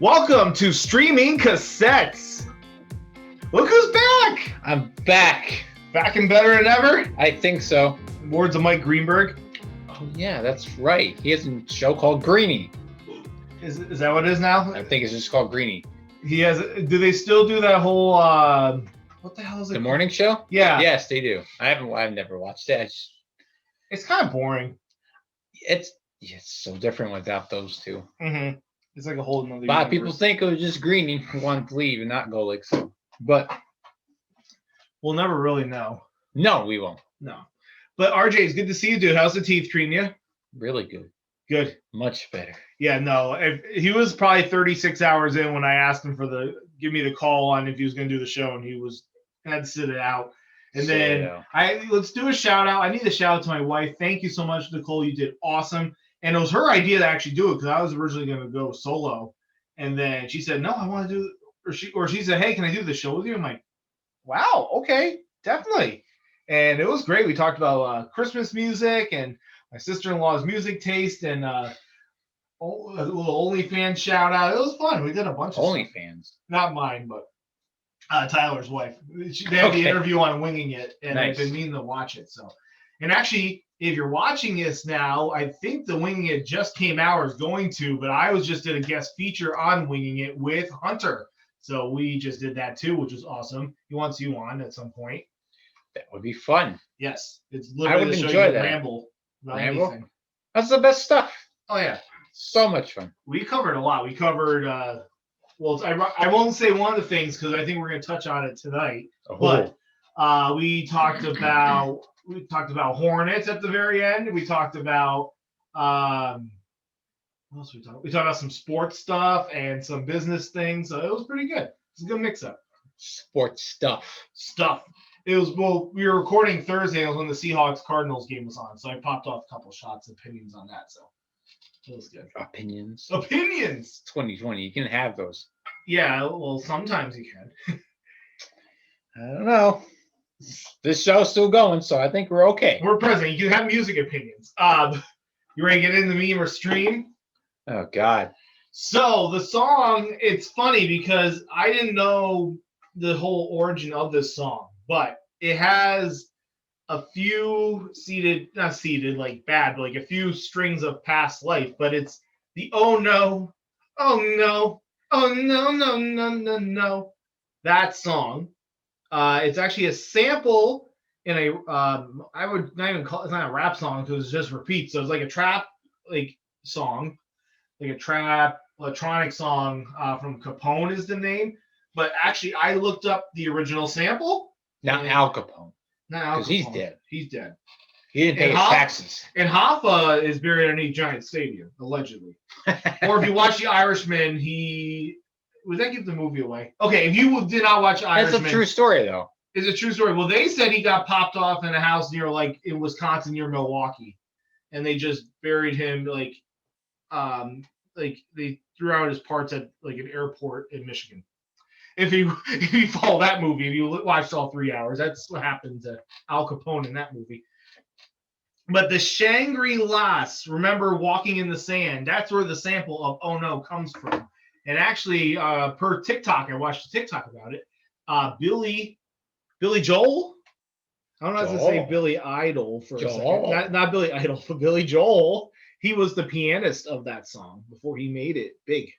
Welcome to Streaming Cassettes. Look who's back! I'm back. Back and better than ever? I think so. Words of Mike Greenberg. Oh, yeah, that's right. He has a show called Greenie. Is that what it is now? I think it's just called Greenie. He has. Do they still do that whole? What the hell is it? The morning show? Yeah. Yes, they do. I've never watched it. It's kind of boring. It's so different without those two. Mm-hmm. It's like a whole nother. A lot of people think it was just Greenie who wanted to leave and not go like so. But we'll never really know. No, we won't. No. But RJ, it's good to see you, dude. How's the teeth treating you? Really good. Good. Much better. Yeah, no. He was probably 36 hours in when I asked him give me the call on if he was going to do the show, and he had to sit it out. And let's do a shout out. I need a shout out to my wife. Thank you so much, Nicole. You did awesome. And it was her idea to actually do it because I was originally going to go solo. And then she said, no, I want to do it. Or she said, hey, can I do the show with you? I'm like, wow, okay, definitely. And it was great. We talked about Christmas music and my sister-in-law's music taste and a little OnlyFans shout out. It was fun. We did a bunch of OnlyFans. Stuff. Not mine, but Tyler's wife. They had the interview on Winging It, and nice. I've been meaning to watch it. So, and actually, if you're watching this now, I think the Winging It just came out or is going to, but I just did a guest feature on Winging It with Hunter. So we just did that too, which was awesome. He wants you on at some point. That would be fun. Yes. It's literally I would enjoy that. Ramble. Anything. That's the best stuff. Oh, yeah. So much fun. We covered a lot. We covered, I won't say one of the things because I think we're going to touch on it tonight. Oh. But we talked about Hornets at the very end. We talked about what else we talked? We talked about some sports stuff and some business things. So it was pretty good. It's a good mix-up. Sports stuff. It was, we were recording Thursday. It was when the Seahawks-Cardinals game was on. So I popped off a couple shots of opinions on that. So it was good. Opinions. 2020. You can have those. Yeah, well, sometimes you can. I don't know. This show's still going, so I think we're okay. We're present. You can have music opinions. You ready to get into meme or stream? Oh, God. So the song, it's funny because I didn't know the whole origin of this song, but it has a few not seated like bad, but like a few strings of past life, but it's the oh no, no, that song. It's actually a sample in a I would not even call it's not a rap song because it's just repeats. So it's like a trap song, like a trap electronic song from Capone is the name. But actually, I looked up the original sample. Not Al Capone. Not Al Capone. Because he's dead. He's dead. He didn't pay his taxes. And Hoffa is buried underneath Giant Stadium, allegedly. Or if you watch The Irishman, would that give the movie away? Okay, if you did not watch Irishman. That's a true story, though. It's a true story. Well, they said he got popped off in a house near, like, in Wisconsin near Milwaukee. And they just buried him, like they threw out his parts at, like, an airport in Michigan. If you follow that movie, if you watched all 3 hours, that's what happened to Al Capone in that movie. But the Shangri-Las, remember Walking in the Sand, that's where the sample of Oh No comes from. And actually, per TikTok, I watched a TikTok about it. Billy Joel? I don't know how to say Billy Idol for a second. Not Billy Idol, but Billy Joel. He was the pianist of that song before he made it big.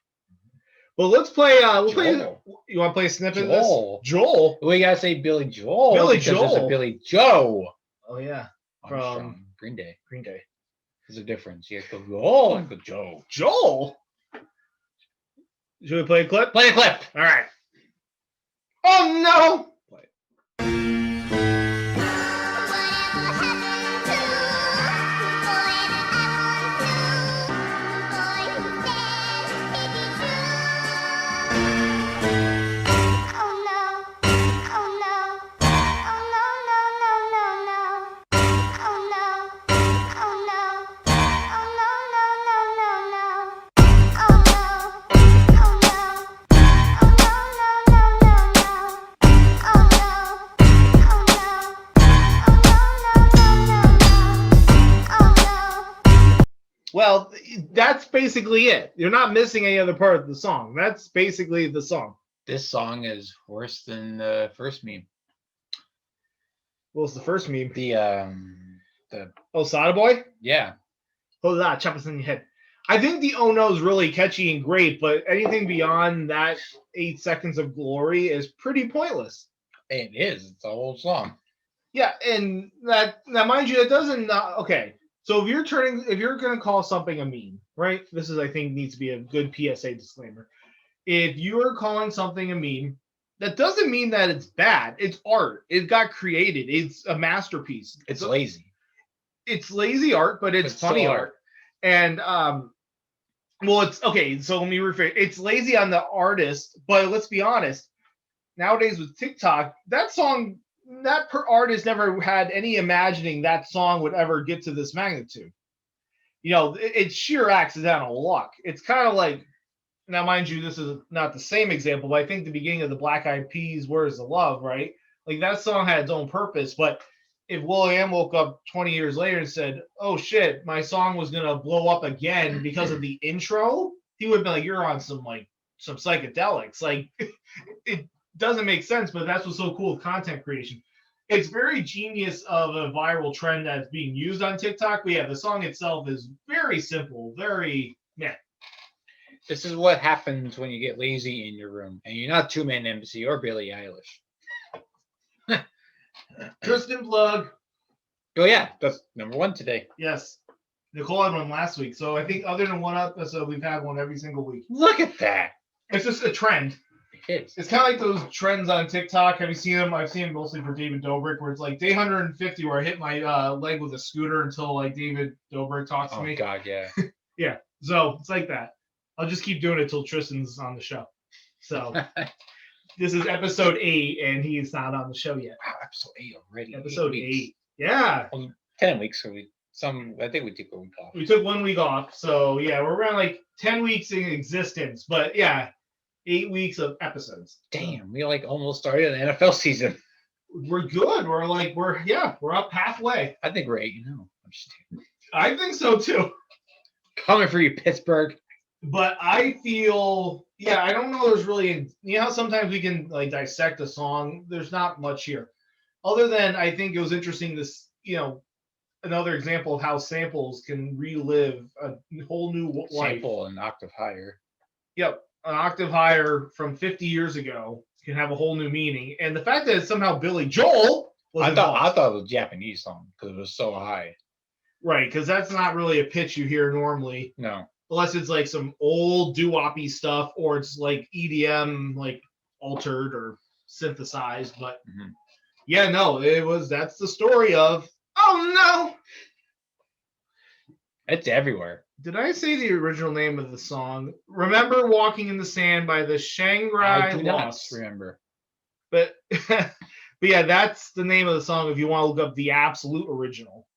But let's play. You want to play a snippet of this? Joel. We gotta say Billy Joel. Billy Joel. There's a Billy Joe. Oh yeah, from Green Day. There's a difference. You have to go Joel and go Joe. Joel. Should we play a clip? Play a clip. All right. Oh no. Well, that's basically it. You're not missing any other part of the song. That's basically the song. This song is worse than the first meme. What was the first meme? The Sada Boy? Yeah. Hold on, chop us in your head. I think the Oh No is really catchy and great, but anything beyond that 8 seconds of glory is pretty pointless. It is. It's a whole song. Yeah, and that now mind you, it doesn't okay. So if you're gonna call something a meme, right? This is I think needs to be a good PSA disclaimer. If you're calling something a meme, that doesn't mean that it's bad. It's art. It got created. It's a masterpiece. It's lazy. It's lazy art, but it's funny art. And well, it's okay. So let me rephrase. It's lazy on the artist, but let's be honest. Nowadays with TikTok, that song, that artist never had any imagining that song would ever get to this magnitude. It's sheer accidental luck. It's kind of like, now mind you, this is not the same example, but I think the beginning of the Black Eyed Peas, "Where's the Love," right? Like that song had its own purpose, but if Will.i.am woke up 20 years later and said, "Oh shit, my song was gonna blow up again because of the intro," he would be like, "You're on some psychedelics." Like it doesn't make sense, but that's what's so cool with content creation. It's very genius of a viral trend that's being used on TikTok. But yeah, the song itself is very simple, very meh. This is what happens when you get lazy in your room and you're not Two-Man Embassy or Billie Eilish. Tristan plug. Oh yeah, that's number 1 today. Yes. Nicole had one last week. So I think other than one episode, we've had one every single week. Look at that. It's just a trend. It is. It's kind of like those trends on TikTok. Have you seen them? I've seen them mostly for David Dobrik, where it's like day 150 where I hit my leg with a scooter until like David Dobrik talks to me. Oh God, yeah. Yeah. So it's like that. I'll just keep doing it till Tristan's on the show. So this is episode 8, and he's not on the show yet. Wow, episode 8 already. Episode 8. Yeah. Well, 10 weeks. So I think we took a week off. We took 1 week off. So yeah, we're around like 10 weeks in existence. But yeah, 8 weeks of episodes. Damn, we like almost started an NFL season. We're good. We're up halfway. I think we're 8-0. I think so too. Coming for you, Pittsburgh. But I feel, I don't know. There's really, how sometimes we can like dissect a song. There's not much here, other than I think it was interesting. This, another example of how samples can relive a whole new life. Sample an octave higher. Yep, an octave higher from 50 years ago can have a whole new meaning. And the fact that it's somehow Billy Joel was I thought it was a Japanese song because it was so high. Right, because that's not really a pitch you hear normally. No. Unless it's like some old doo-woppy stuff, or it's like EDM, like altered or synthesized. But that's the story of Oh No. It's everywhere. Did I say the original name of the song? Remember Walking in the Sand by the Shanghai I do Lost. not remember. But yeah, that's the name of the song if you want to look up the absolute original.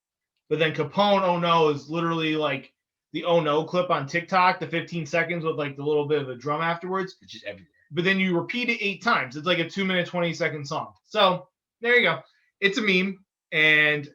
But then Capone Oh No is literally like the Oh No clip on TikTok, the 15 seconds with like the little bit of a drum afterwards. It's just everywhere. But then you repeat it 8 times. It's like a 2-minute, 20-second song. So there you go. It's a meme. And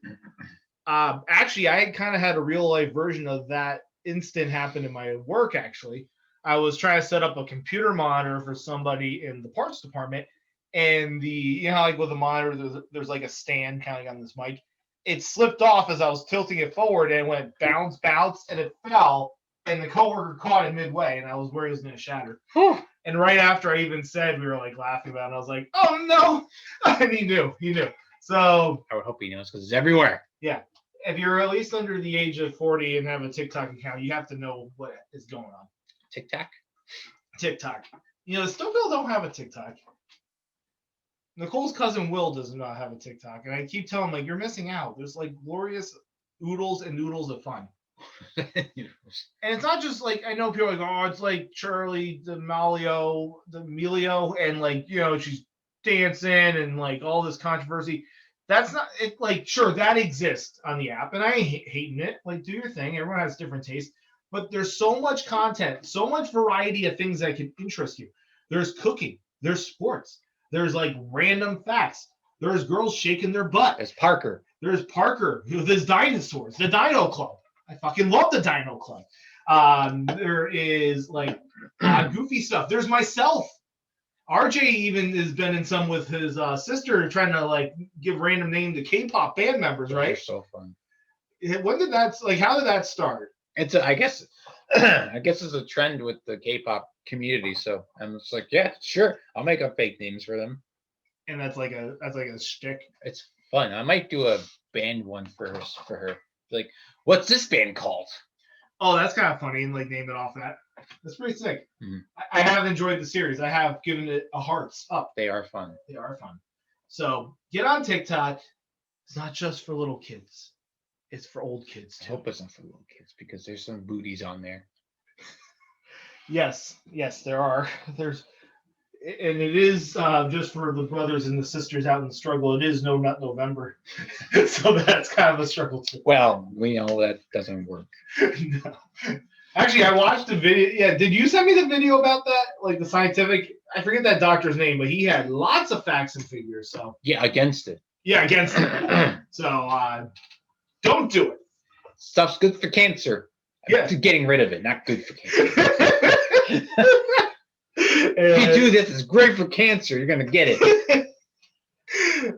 actually, I kind of had a real life version of that instant happen in my work, actually. I was trying to set up a computer monitor for somebody in the parts department. And like with a monitor, there's like a stand kind of like on this mic. It slipped off as I was tilting it forward, and it went bounce, and it fell. And the coworker caught it midway, and I was worried it was going to shatter. And right after I even said, we were like laughing about it. I was like, "Oh no!" And he knew. So I would hope he knows because it's everywhere. Yeah, if you're at least under the age of 40 and have a TikTok account, you have to know what is going on. TikTok. The Stouffville don't have a TikTok. Nicole's cousin Will does not have a TikTok, and I keep telling him, like, you're missing out. There's like glorious oodles and noodles of fun. And it's not just like, I know people are like, oh, it's like Charlie D'Amelio, and like, she's dancing and like all this controversy. That's not it. Like, sure, that exists on the app, and I ain't hating it. Like, do your thing. Everyone has different tastes, but there's so much content, so much variety of things that can interest you. There's cooking, there's sports. There's like random facts. There's girls shaking their butt. There's Parker. There's Parker with his dinosaurs, the Dino Club. I fucking love the Dino Club. There is like goofy stuff. There's myself. RJ even has been in some with his sister trying to like give random name to K-pop band members, right? They're so fun. When did that like? How did that start? It's I guess it's a trend with the K-pop community. So I'm just like, yeah, sure, I'll make up fake names for them. And that's like a shtick. It's fun. I might do a band one for her. Like, what's this band called? Oh, that's kind of funny, and like name it off that. That's pretty sick. Mm-hmm. I have enjoyed the series. I have given it a hearts up. They are fun. They are fun. So get on TikTok. It's not just for little kids. It's for old kids too. I hope it's not for little kids because there's some booties on there. Yes, there are. And it is just for the brothers and the sisters out in the struggle. It is No Nut November, so that's kind of a struggle too. Well, we know that doesn't work. No. Actually, I watched the video. Yeah, did you send me the video about that? Like the scientific? I forget that doctor's name, but he had lots of facts and figures. So yeah, against it. Yeah, against it. So don't do it. Stuff's good for cancer. Yeah, getting rid of it, not good for cancer. If you do this, it's great for cancer. You're gonna get it.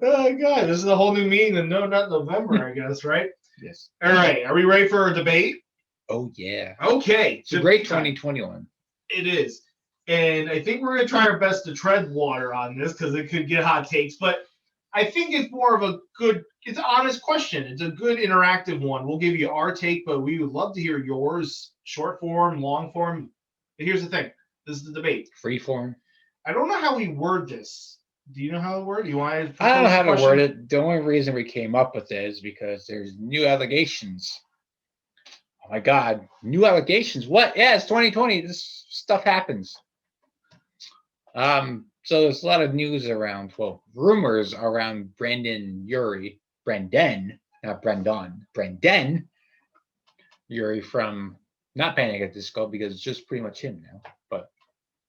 Oh God, this is a whole new meaning of No Nut November, I guess, right? Yes. All right, are we ready for a debate? Oh yeah. Okay. It's a great 2021. It is, and I think we're gonna try our best to tread water on this because it could get hot takes, but I think it's more of it's an honest question. It's a good interactive one. We'll give you our take, but we would love to hear yours, short form, long form. But here's the thing. This is the debate. Free form. I don't know how we word this. Do you know how to word it? I don't know how to word it. The only reason we came up with it is because there's new allegations. Oh my God, new allegations. What? Yeah, it's 2020. This stuff happens. So there's a lot of news around, rumors around Brendan Urie Urie from not Panic at the Disco because it's just pretty much him now, but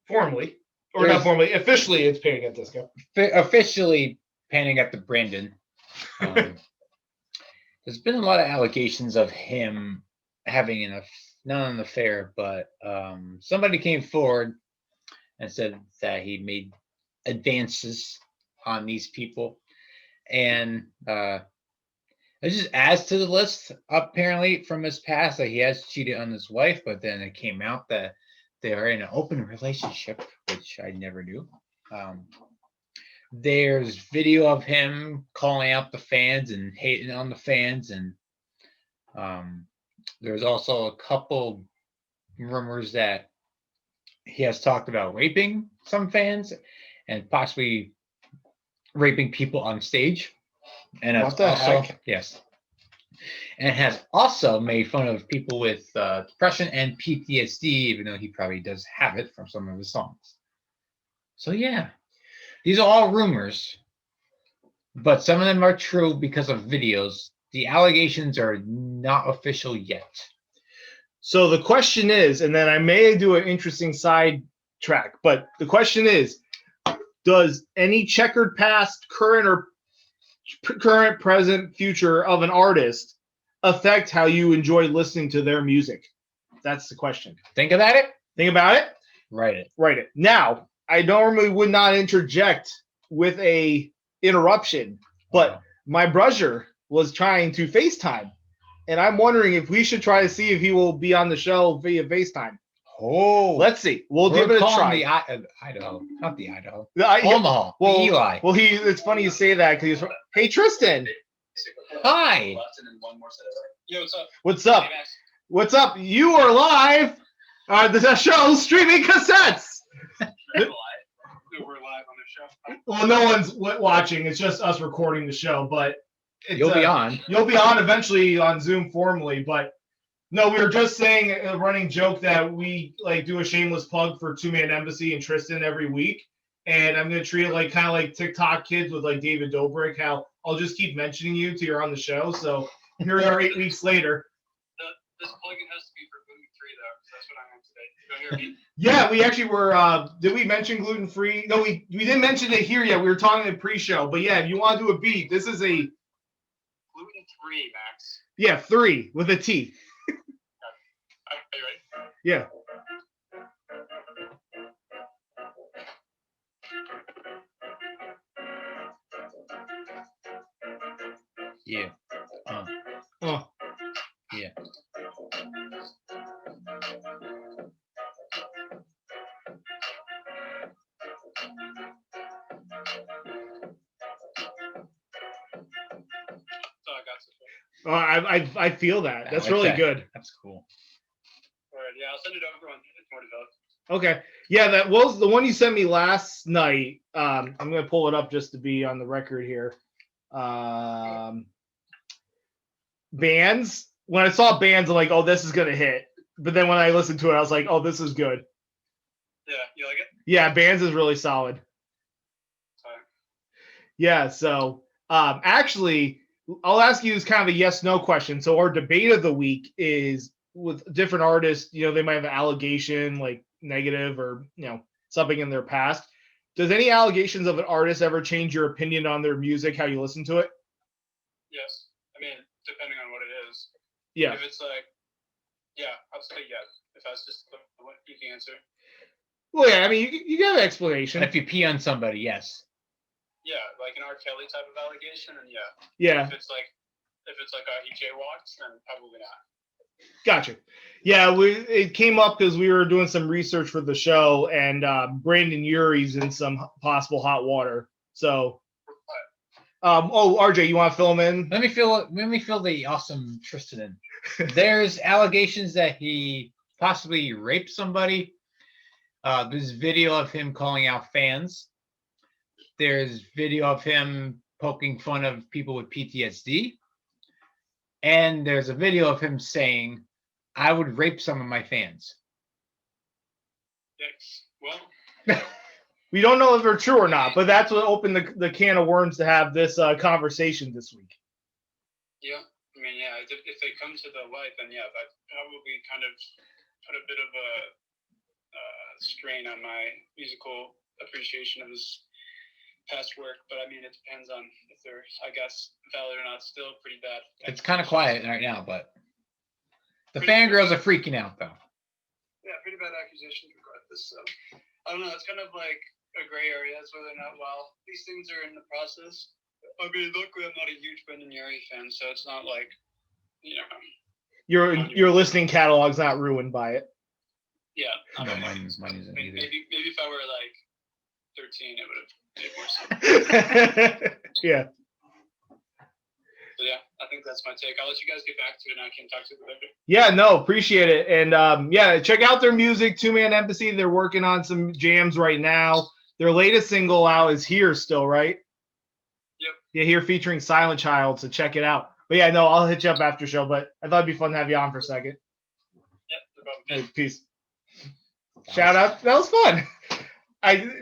formally, or not formally, officially it's Panic at the Disco. Officially Panic at the Brandon. There's been a lot of allegations of him having not an affair, but somebody came forward and said that he made advances on these people, and it just adds to the list apparently from his past that he has cheated on his wife, but then it came out that they are in an open relationship, which I never knew. There's video of him calling out the fans and hating on the fans, and there's also a couple rumors that he has talked about raping some fans and possibly raping people on stage. And what the heck? Yes. And has also made fun of people with depression and PTSD, even though he probably does have it from some of his songs. So yeah, these are all rumors, but some of them are true because of videos. The allegations are not official yet. So the question is, and then I may do an interesting side track, but the question is, does any checkered past, current, present, future of an artist affect how you enjoy listening to their music? That's the question. Think about it. Write it. Now, I normally would not interject with a interruption, but my brother was trying to FaceTime, and I'm wondering if we should try to see if he will be on the show via FaceTime. Oh, let's see. We'll give it a try. Idaho, not the Idaho. Omaha. Well, Eli. Well, it's funny you say that because he's. Hey, Tristan. Hi. Yo, what's up? What's up? What's up? You are live. The show Streaming Cassettes. We're live on the show. Well, no one's watching. It's just us recording the show, but you'll be on. You'll be on eventually on Zoom formally, but. No, we were just saying a running joke that we like do a shameless plug for Two Man Embassy and Tristan every week, and I'm gonna treat it kind of like TikTok kids with like David Dobrik. How I'll just keep mentioning you till you're on the show. So here we are 8 weeks later. This plugin has to be for gluten-free though, because that's what I am today. You don't hear me? Yeah, we actually were. Did we mention gluten-free? No, we didn't mention it here yet. We were talking in pre-show, but yeah, if you want to do a beat, this is a gluten-free, Max. Yeah, 3 with a T. Yeah. Yeah. Oh. Yeah. So I got some. I feel that. I That's like really that. good. That's cool. All right, yeah, I'll send it over when it's more developed. Okay. Yeah, that was the one you sent me last night. I'm gonna pull it up just to be on the record here. Bands. When I saw bands, I'm like, oh, this is gonna hit. But then when I listened to it, I was like, oh, this is good. Yeah, you like it? Yeah, bands is really solid. Sorry. Yeah, so actually, I'll ask you as kind of a yes/no question. So our debate of the week is with different artists. You know, they might have an allegation, like negative or something in their past. Does any allegations of an artist ever change your opinion on their music, how you listen to it? Yes. I mean, depending on what it is. Yeah. If it's like, yeah, I'll say yes. If that's just the easy answer. Well, yeah, I mean, you got an explanation. If you pee on somebody, yes. Yeah, like an R. Kelly type of allegation, and yeah. Yeah. If it's like he jaywalks, then probably not. Gotcha. Yeah, it came up because we were doing some research for the show, and Brandon Urie's in some possible hot water. So, RJ, you want to fill him in? Let me fill the awesome Tristan in. There's allegations that he possibly raped somebody. There's video of him calling out fans. There's video of him poking fun of people with PTSD. And there's a video of him saying, I would rape some of my fans. Yikes. Well, we don't know if they're true or not, but that's what opened the can of worms to have this conversation this week. Yeah. I mean, yeah, if they come to the light, then yeah, that probably kind of put a bit of a strain on my musical appreciation of his past work. But I mean, it depends on if they're, I guess, valid or not. Still pretty bad. It's kind of quiet right now, but the fangirls are freaking out, though. Yeah, pretty bad accusations regardless. So I don't know. It's kind of like a gray area as whether or not, well, these things are in the process. I mean, luckily, I'm not a huge Brendan Urie fan, so it's not like, Your listening catalog's not ruined by it. Yeah. No, mine isn't either. Maybe if I were like 13, it would have made more sense. Yeah. So yeah, I think that's my take. I'll let you guys get back to it, and I can talk to you later. Yeah, no, appreciate it. And yeah, check out their music, Two Man Embassy. They're working on some jams right now. Their latest single out is Here still, right? Yep. Yeah, Here featuring Silent Child, so check it out. But yeah, no, I'll hit you up after show, but I thought it'd be fun to have you on for a second. Yep, no problem. Hey, peace. Shout out. That was fun.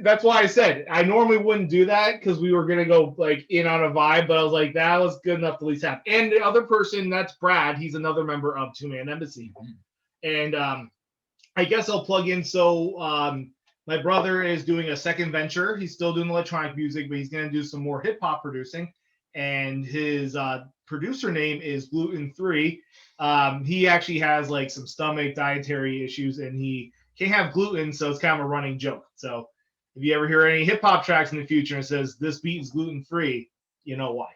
That's why I said I normally wouldn't do that because we were gonna go like in on a vibe, but I was like, that was good enough to at least have. And the other person, that's Brad. He's another member of Two Man Embassy. And I guess I'll plug in. So my brother is doing a second venture. He's still doing electronic music, but he's gonna do some more hip hop producing. And his producer name is Gluten Free. He actually has like some stomach dietary issues, and he can't have gluten, so it's kind of a running joke. So if you ever hear any hip hop tracks in the future and it says this beat is gluten free, you know why.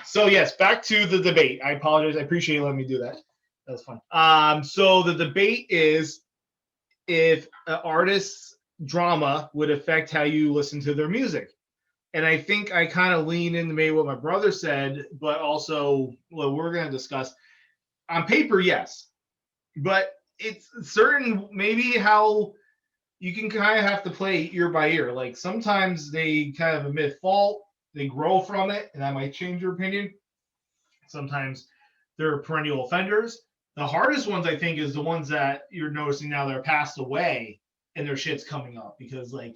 So yes, back to the debate. I apologize. I appreciate you letting me do that. That was fun. So the debate is if an artist's drama would affect how you listen to their music. And I think I kind of lean into maybe what my brother said, but also what we're going to discuss. On paper, yes. But it's certain maybe how you can kind of have to play ear by ear. Like sometimes they kind of admit fault, they grow from it, and that might change your opinion. Sometimes they're perennial offenders. The hardest ones, I think, is the ones that you're noticing now that are passed away and their shit's coming up because like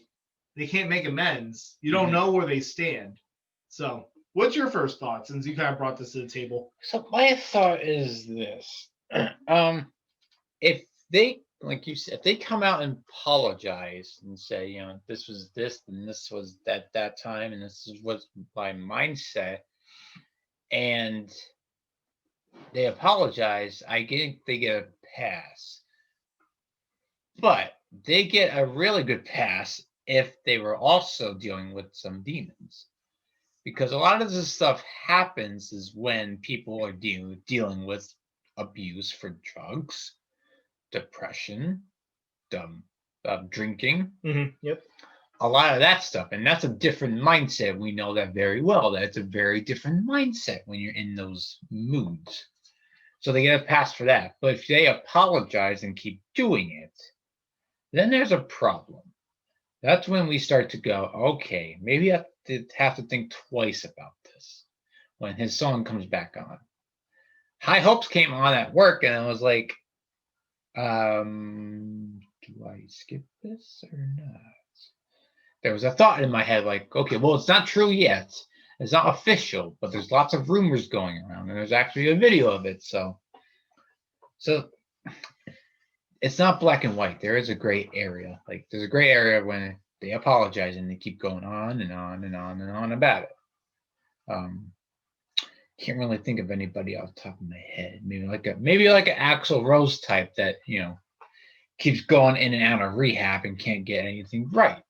they can't make amends. You don't know where they stand. So what's your first thought since you kind of brought this to the table? So my thought is this. If they, like you said, if they come out and apologize and say, this was this and this was that time and this was my mindset, and they apologize, I think they get a pass. But they get a really good pass if they were also dealing with some demons. Because a lot of this stuff happens is when people are dealing with abuse for drugs, depression, drinking. Yep. A lot of that stuff. And that's a different mindset. We know that very well. That's a very different mindset when you're in those moods. So they get a pass for that. But if they apologize and keep doing it, then there's a problem. That's when we start to go, okay, maybe I have to think twice about this when his song comes back on. High Hopes came on at work, and I was like, do I skip this or not? There was a thought in my head like, okay, well, it's not true yet. It's not official, but there's lots of rumors going around, and there's actually a video of it. So it's not black and white. There is a gray area. Like there's a gray area when they apologize and they keep going on and on and on and on about it. Can't really think of anybody off the top of my head. Maybe like an Axl Rose type that keeps going in and out of rehab and can't get anything right.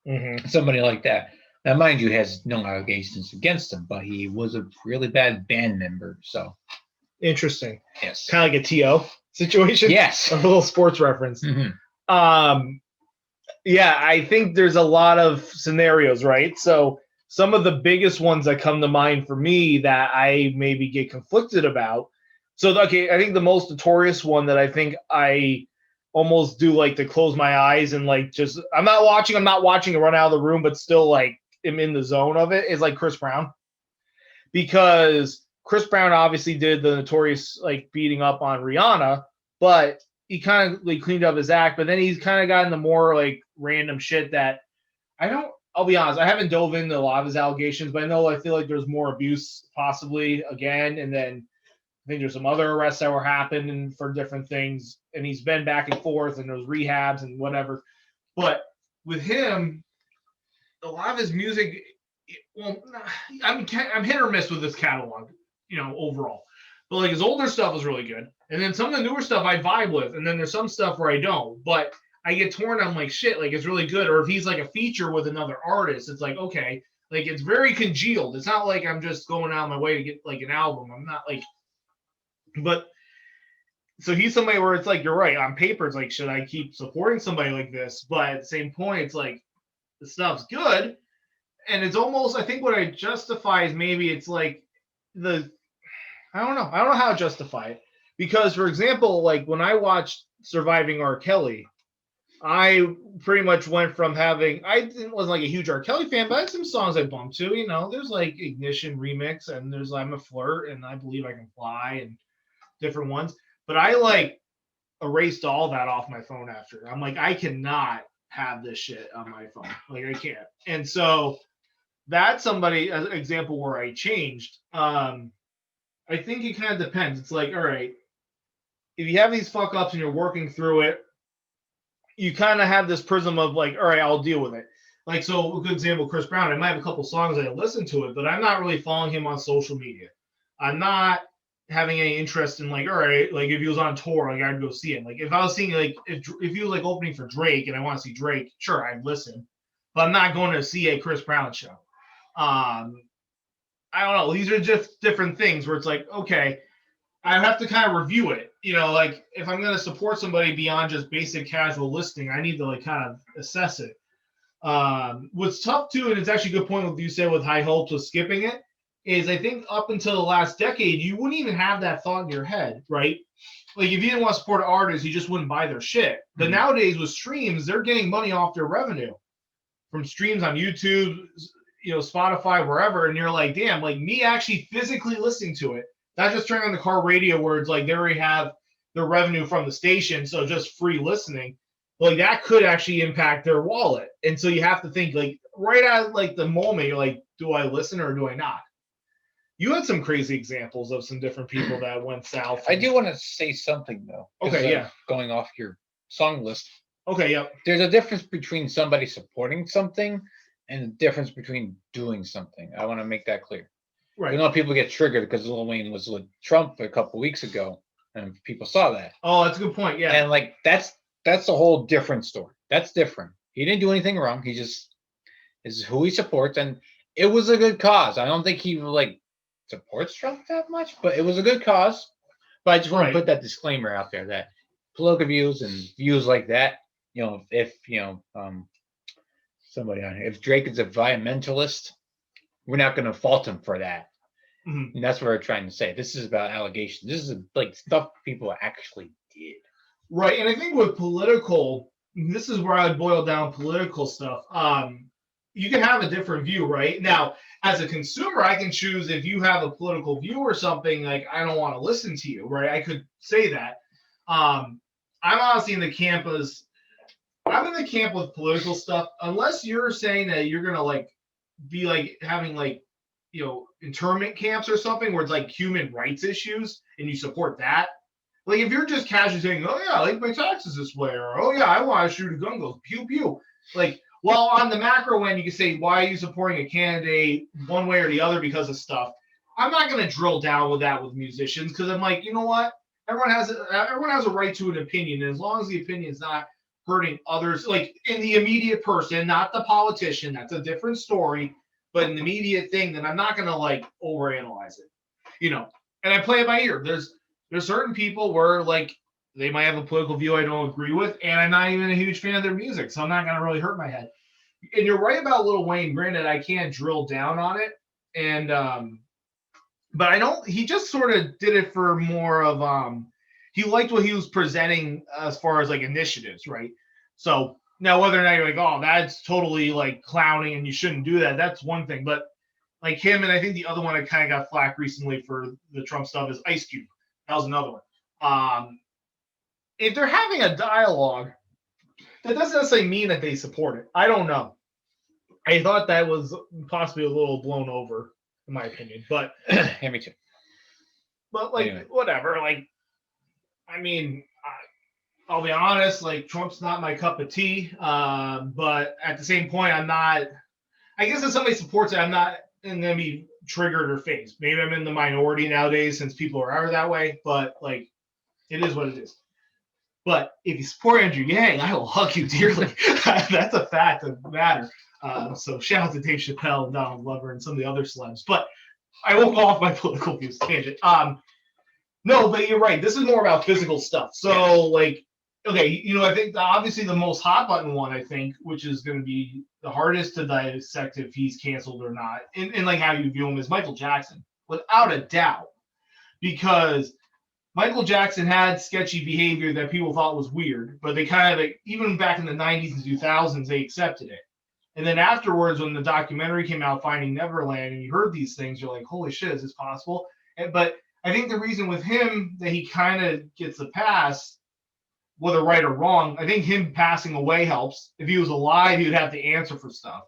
Mm-hmm. Somebody like that. Now, mind you, has no allegations against him, but he was a really bad band member. So interesting. Yes. Kind of like a TO situation. Yes. A little sports reference. Mm-hmm. Yeah, I think there's a lot of scenarios, right? So some of the biggest ones that come to mind for me that I maybe get conflicted about. So, okay, I think the most notorious one that I think I almost do like to close my eyes and like just I'm not watching and run out of the room, but still like am in the zone of it is like Chris Brown. Because Chris Brown obviously did the notorious like beating up on Rihanna, but he kind of like cleaned up his act, but then he's kind of gotten the more like random shit that I'll be honest, I haven't dove into a lot of his allegations, but I feel like there's more abuse possibly again. And then I think there's some other arrests that were happening for different things. And he's been back and forth and there's rehabs and whatever. But with him, a lot of his music, well, I'm hit or miss with this catalog, overall. But like his older stuff was really good. And then some of the newer stuff I vibe with. And then there's some stuff where I don't. But I get torn. I'm like, shit, like it's really good. Or if he's like a feature with another artist, it's like, okay, like it's very congealed. It's not like I'm just going out of my way to get like an album. I'm not like, but so he's somebody where it's like, you're right. On paper, it's like, should I keep supporting somebody like this? But at the same point, it's like the stuff's good. And it's almost, I think what I justify is maybe it's like I don't know how to justify it. Because for example, like when I watched Surviving R. Kelly, I pretty much went from wasn't like a huge R. Kelly fan, but I had some songs I bumped to, there's like Ignition Remix and there's I'm a Flirt and I Believe I Can Fly and different ones. But I like erased all that off my phone after. I'm like, I cannot have this shit on my phone. Like I can't. And so that's somebody, as an example where I changed. I think it kind of depends. It's like, all right, if you have these fuck ups and you're working through it, you kind of have this prism of like, all right, I'll deal with it. Like, so a good example, Chris Brown, I might have a couple songs I listen to it, but I'm not really following him on social media. I'm not having any interest in like, all right, like if he was on tour, like I'd go see him. Like if I was seeing like, if he was like opening for Drake and I want to see Drake, sure, I'd listen, but I'm not going to see a Chris Brown show. I don't know. These are just different things where it's like, okay, I have to kind of review it. Like if I'm going to support somebody beyond just basic casual listening, I need to like kind of assess it. What's tough too, and it's actually a good point what you said with High Hopes with skipping it, is I think up until the last decade, you wouldn't even have that thought in your head, right? Like if you didn't want to support an artist, you just wouldn't buy their shit. But nowadays with streams, they're getting money off their revenue from streams on YouTube, Spotify, wherever. And you're like, damn, like me actually physically listening to it, not just turning on the car radio where it's like they already have their revenue from the station, so just free listening. Like that could actually impact their wallet. And so you have to think like right at like the moment, you're like, do I listen or do I not? You had some crazy examples of some different people that went south. I do want to say something though. Okay, yeah. Going off your song list. Okay, yeah. There's a difference between somebody supporting something and the difference between doing something. I want to make that clear. Right. People get triggered because Lil Wayne was with Trump a couple weeks ago, and people saw that. Oh, that's a good point. Yeah. And like that's that's a whole different story. That's different. He didn't do anything wrong. He just is who he supports, and it was a good cause. I don't think he like supports Trump that much, but it was a good cause. But I just want to put that disclaimer out there that political views and views like that, if somebody on here, if Drake is a environmentalist, we're not going to fault him for that. And that's what we're trying to say. This is about allegations. This is like stuff people actually did. Right. And I think with political, this is where I would boil down political stuff. You can have a different view, right? Now, as a consumer, I can choose if you have a political view or something, like I don't want to listen to you, right? I could say that. I'm honestly in the camp I'm in the camp with political stuff, unless you're saying that you're gonna like be like having like internment camps or something where it's like human rights issues and you support that. Like if you're just casually saying, oh yeah, I like my taxes this way, or oh yeah, I want to shoot a gun, goes pew pew. Like, well, on the macro end, you can say, why are you supporting a candidate one way or the other because of stuff? I'm not going to drill down with that with musicians because I'm like, you know what? Everyone has a right to an opinion, and as long as the opinion is not hurting others, like in the immediate person, not the politician, that's a different story. But in the immediate thing, then I'm not going to like overanalyze it, And I play it by ear. There's certain people where like they might have a political view I don't agree with, and I'm not even a huge fan of their music, so I'm not going to really hurt my head. And you're right about Lil Wayne. Granted, I can't drill down on it, and but I don't. He just sort of did it for more of he liked what he was presenting as far as like initiatives, right? So now whether or not you're like, oh, that's totally like clowning and you shouldn't do that, that's one thing. But like him, and I think the other one I kind of got flack recently for the Trump stuff is Ice Cube. That was another one. If they're having a dialogue, that doesn't necessarily mean that they support it. I don't know. I thought that was possibly a little blown over, in my opinion. But yeah, me too. But like anyway. Whatever. Like, I mean, I'll be honest. Like Trump's not my cup of tea. But at the same point, I'm not. I guess if somebody supports it, I'm not going to be triggered or phased. Maybe I'm in the minority nowadays since people are that way. But like, it is what it is. But if you support Andrew Yang, I will hug you dearly. That's a fact of the matter. So shout out to Dave Chappelle and Donald Glover and some of the other celebs. But I won't go off my political views tangent. No, but you're right. This is more about physical stuff. So like, okay, I think obviously the most hot button one, I think, which is going to be the hardest to dissect if he's canceled or not, and like how you view him, is Michael Jackson, without a doubt, because Michael Jackson had sketchy behavior that people thought was weird, but they kind of, like, even back in the 90s and 2000s, they accepted it. And then afterwards, when the documentary came out, Finding Neverland, and you heard these things, you're like, holy shit, is this possible? But I think the reason with him that he kind of gets a pass, whether right or wrong, I think him passing away helps. If he was alive, he would have to answer for stuff.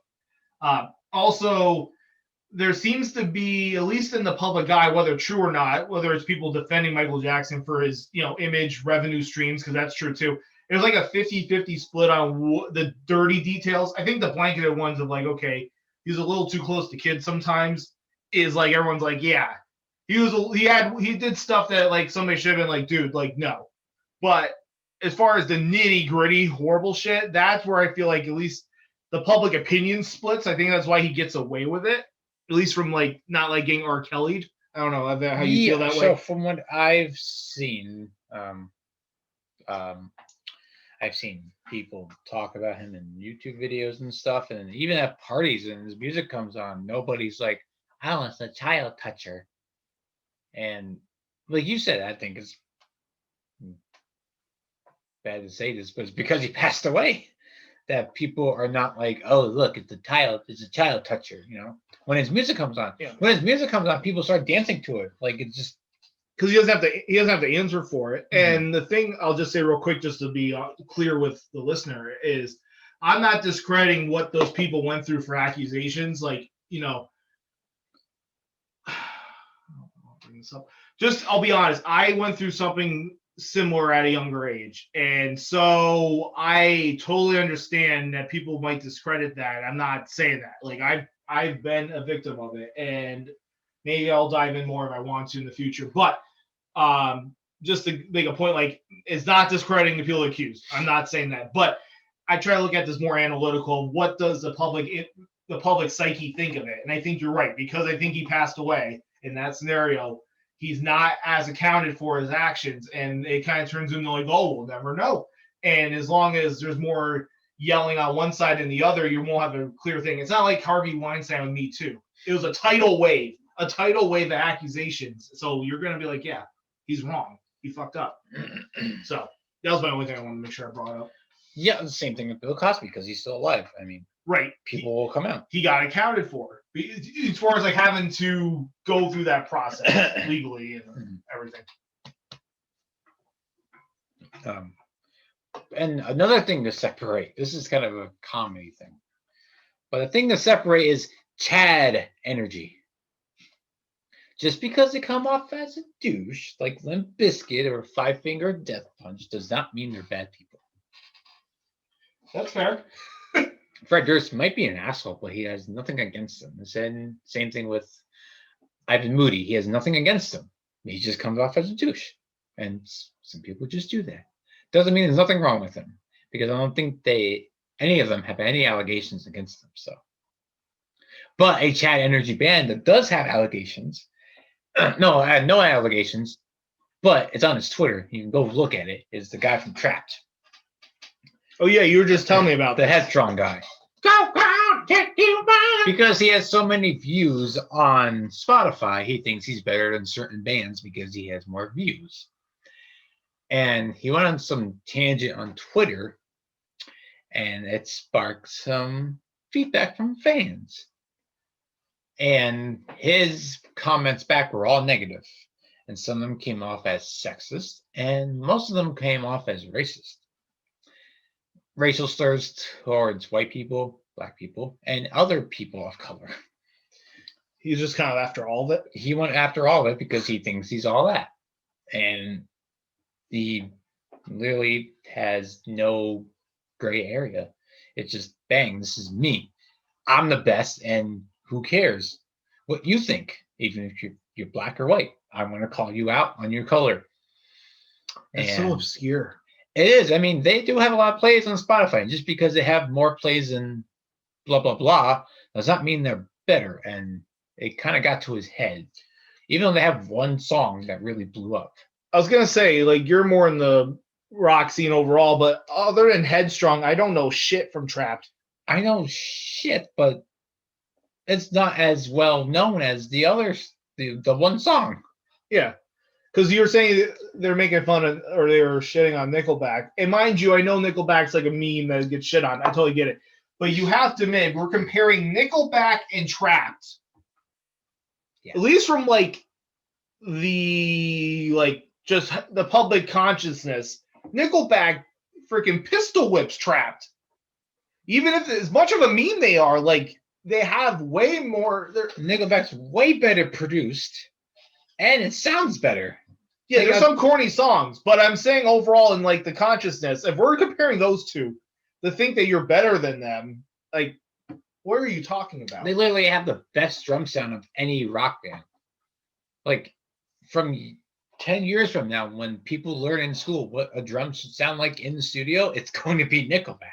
Also, there seems to be, at least in the public eye, whether true or not, whether it's people defending Michael Jackson for his, image revenue streams, because that's true too. There's like a 50-50 split on the dirty details. I think the blanketed ones of like, okay, he's a little too close to kids sometimes is like, everyone's like, yeah, he did stuff that like somebody should have been like, dude, like, no. But as far as the nitty gritty horrible shit, that's where I feel like at least the public opinion splits. I think that's why he gets away with it. At least from like not like getting R. Kelly'd. I don't know how you feel that way. So from what I've seen, I've seen people talk about him in YouTube videos and stuff, and even at parties and his music comes on, nobody's like, "Oh, it's a child toucher." And like you said, I think it's bad to say this, but it's because he passed away that people are not like, "Oh, look, it's a child toucher," When his music comes on, people start dancing to it. Like it's just because he doesn't have to answer for it. Mm-hmm. And the thing I'll just say real quick, just to be clear with the listener, is I'm not discrediting what those people went through for accusations. Like, I'll bring this up. I'll be honest, I went through something similar at a younger age, and so I totally understand that people might discredit that. I'm not saying that. Like I've been a victim of it, and maybe I'll dive in more if I want to in the future. But just to make a point, like, it's not discrediting the people accused. I'm not saying that, but I try to look at this more analytical. What does the public psyche think of it? And I think you're right, because I think he passed away in that scenario. He's not as accounted for his actions, and it kind of turns into like, oh, we'll never know. And as long as there's more yelling on one side than the other, you won't have a clear thing. It's not like Harvey Weinstein with Me Too. It was a tidal wave of accusations. So you're going to be like, yeah, he's wrong. He fucked up. So that was my only thing I wanted to make sure I brought up. Yeah, the same thing with Bill Cosby, because he's still alive. I mean, right. People will come out. He got accounted for. As far as like having to go through that process legally and everything. And another thing to separate, this is kind of a comedy thing, but the thing to separate is Chad energy. Just because they come off as a douche, like Limp Bizkit or Five Finger Death Punch, does not mean they're bad people. That's fair. Fred Durst might be an asshole, but he has nothing against him. And same thing with Ivan Moody. He has nothing against him. He just comes off as a douche. And some people just do that. Doesn't mean there's nothing wrong with him, because I don't think any of them have any allegations against them. So, but a Chad Energy band that does have allegations, no allegations, but it's on his Twitter. You can go look at it. Is the guy from Trapped? Oh yeah, you were just telling me about the Headstrong guy. Because he has so many views on Spotify, he thinks he's better than certain bands because he has more views. And he went on some tangent on Twitter, and it sparked some feedback from fans. And his comments back were all negative. And some of them came off as sexist, and most of them came off as racist. Racial slurs towards white people, black people, and other people of color. He's just kind of after all of it. He went after all of it because he thinks he's all that. And he literally has no gray area. It's just, bang, this is me. I'm the best, and who cares what you think, even if you're black or white. I want to call you out on your color. It's so obscure. It is. I mean, they do have a lot of plays on Spotify, and just because they have more plays than blah, blah, blah, does not mean they're better. And it kind of got to his head, even though they have one song that really blew up. I was going to say, like, you're more in the rock scene overall, but other than Headstrong, I don't know shit from Trapped. I know shit, but it's not as well known as the others, the one song. Yeah. Because you're saying they're making fun of, or they were shitting on Nickelback. And mind you, I know Nickelback's like a meme that gets shit on. I totally get it. But you have to admit, we're comparing Nickelback and Trapped. Yeah. At least from like just the public consciousness, Nickelback freaking pistol whips Trapped. Even if as much of a meme they are, like they have way more. Nickelback's way better produced, and it sounds better. Yeah, there's some corny songs, but I'm saying overall in like the consciousness, if we're comparing those two, to think that you're better than them, like what are you talking about? They literally have the best drum sound of any rock band. Like from 10 years from now, when people learn in school what a drum should sound like in the studio, it's going to be Nickelback.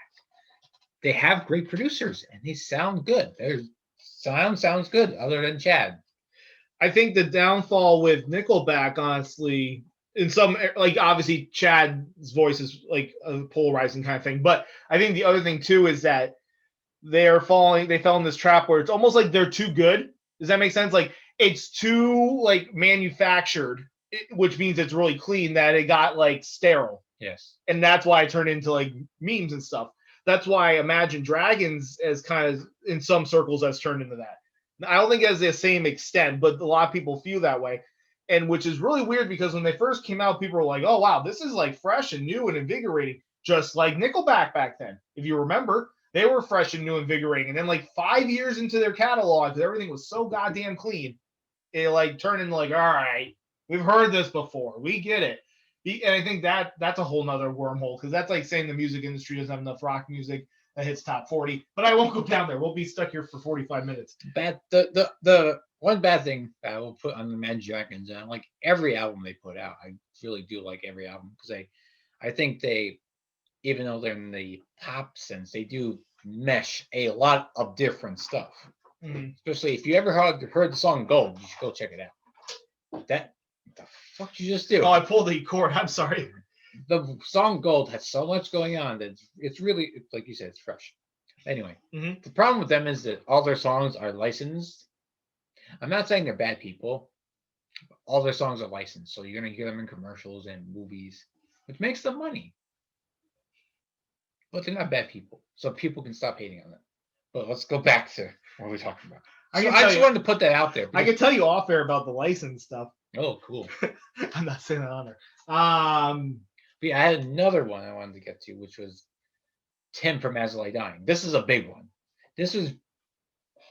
They have great producers and they sound good. Their sound sounds good other than Chad. I think the downfall with Nickelback, honestly, in some, like obviously Chad's voice is like a polarizing kind of thing, but I think the other thing too is that they fell in this trap where it's almost like they're too good. Does that make sense? Like it's too like manufactured, which means it's really clean, that it got like sterile. Yes. And that's why it turned into like memes and stuff. That's why Imagine Dragons as kind of in some circles has turned into that. I don't think it has the same extent, but a lot of people feel that way. And which is really weird because when they first came out, people were like, oh, wow, this is like fresh and new and invigorating, just like Nickelback back then. If you remember, they were fresh and new and invigorating. And then like 5 years into their catalog, because everything was so goddamn clean, it like turned into like, all right, we've heard this before. We get it. And I think that's a whole nother wormhole because that's like saying the music industry doesn't have enough rock music that hits top 40. But I won't go down there. We'll be stuck here for 45 minutes. But the one bad thing that I will put on the Imagine Dragons, and I like every album they put out. I really do like every album because I think they, even though they're in the pop sense, they do mesh a lot of different stuff. Mm-hmm. Especially if you ever heard the song Gold, you should go check it out. What the fuck did you just do? Oh, I pulled the cord. I'm sorry. The song Gold has so much going on that it's really, like you said, it's fresh. Anyway, the problem with them is that all their songs are licensed. I'm not saying they're bad people. But all their songs are licensed, so you're gonna hear them in commercials and movies, which makes them money. But they're not bad people, so people can stop hating on them. But let's go back to what we're talking about. I just wanted to put that out there. I can tell you off air about the license stuff. Oh, cool. I'm not saying that on there. But yeah, I had another one I wanted to get to, which was Tim from As I Lay Dying. This is a big one. This was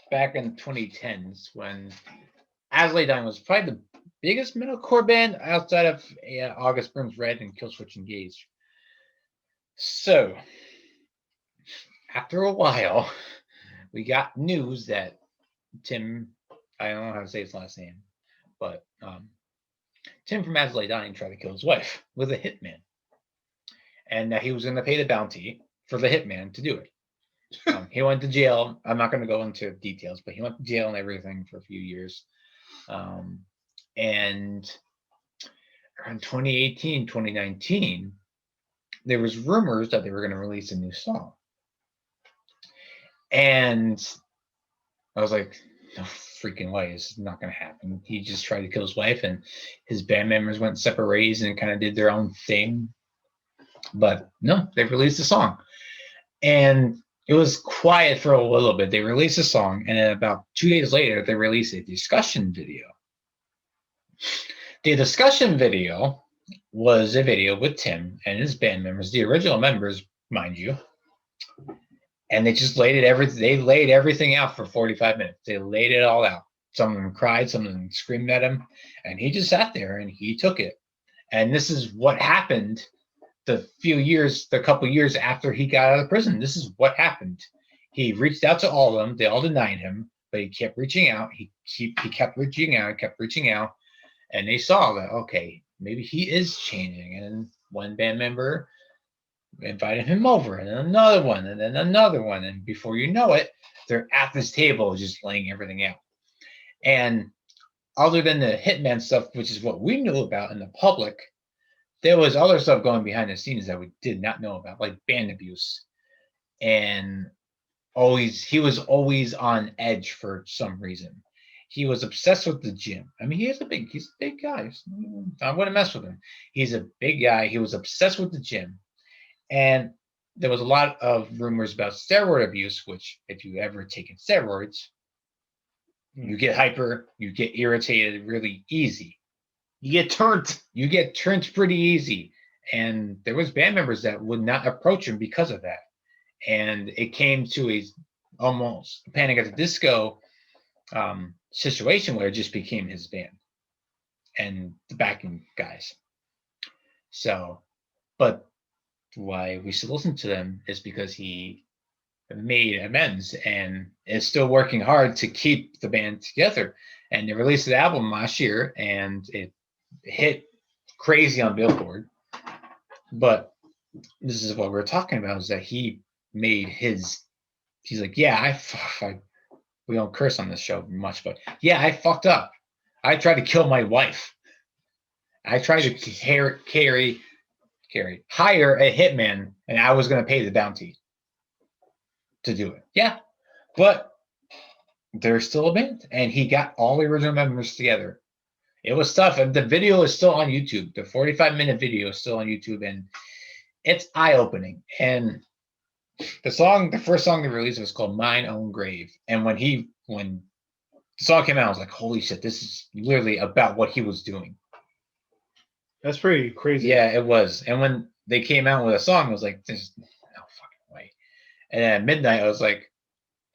back in 2010s when As I Lay Dying was probably the biggest metalcore band outside of August Burns Red and Killswitch Engage. So, after a while, we got news that Tim, I don't know how to say his last name, but Tim from As I Lay Dying tried to kill his wife with a hitman. And that he was going to pay the bounty for the hitman to do it. He went to jail. I'm not going to go into details, but he went to jail and everything for a few years. And around 2018, 2019, there was rumors that they were going to release a new song. And I was like, no freaking way. This is not going to happen. He just tried to kill his wife, and his band members went separate ways and kind of did their own thing. But no, they released a song. And it was quiet for a little bit. They released a song, and then about 2 days later, they released a discussion video. The discussion video was a video with Tim and his band members, the original members, mind you. And they just laid everything out for 45 minutes. They laid it all out. Some of them cried, some of them screamed at him, and he just sat there and he took it. And this is what happened the couple years after he got out of prison. This is what happened. He reached out to all of them. They all denied him, but he kept reaching out. He kept reaching out, and they saw that, okay, maybe he is changing. And one band member invited him over, and then another one, and then another one. And before you know it, they're at this table just laying everything out. And other than the hitman stuff, which is what we knew about in the public, there was other stuff going behind the scenes that we did not know about, like band abuse. And he was always on edge for some reason. He was obsessed with the gym. I mean, he's a big guy. I wouldn't mess with him. He's a big guy. He was obsessed with the gym. And there was a lot of rumors about steroid abuse, which if you ever taken steroids, you get hyper, you get irritated really easy. You get turned pretty easy. And there was band members that would not approach him because of that. And it came to a almost Panic at the Disco situation where it just became his band and the backing guys. So, but why we should listen to them is because he made amends and is still working hard to keep the band together. And they released the album last year, and it hit crazy on Billboard. But this is what we're talking about, is that he made he's like, yeah, we don't curse on this show much, but yeah, I fucked up. I tried to kill my wife. I tried to hire a hitman, and I was going to pay the bounty to do it. Yeah, but they're still a band, and he got all the original members together. It was tough, and the video is still on YouTube. The 45-minute video is still on YouTube, and it's eye-opening. And the first song they released was called Mine Own Grave. And when the song came out, I was like, holy shit, this is literally about what he was doing. That's pretty crazy. Yeah, it was. And when they came out with a song, I was like, there's no fucking way. And at midnight, I was like,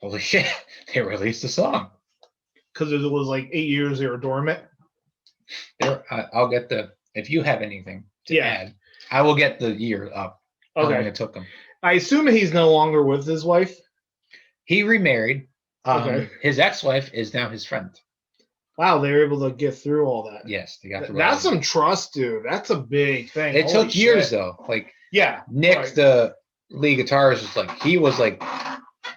holy shit, they released a song. Because it was like 8 years they were dormant. I'll get if you have anything to add, I will get the year up. Okay. How long it took him. I assume he's no longer with his wife. He remarried. Okay. His ex-wife is now his friend. Wow, they were able to get through all that. Yes, they got through. That's some trust, dude. That's a big thing. It Holy took years shit. though. Like Yeah, Nick, right. the lead guitarist, was like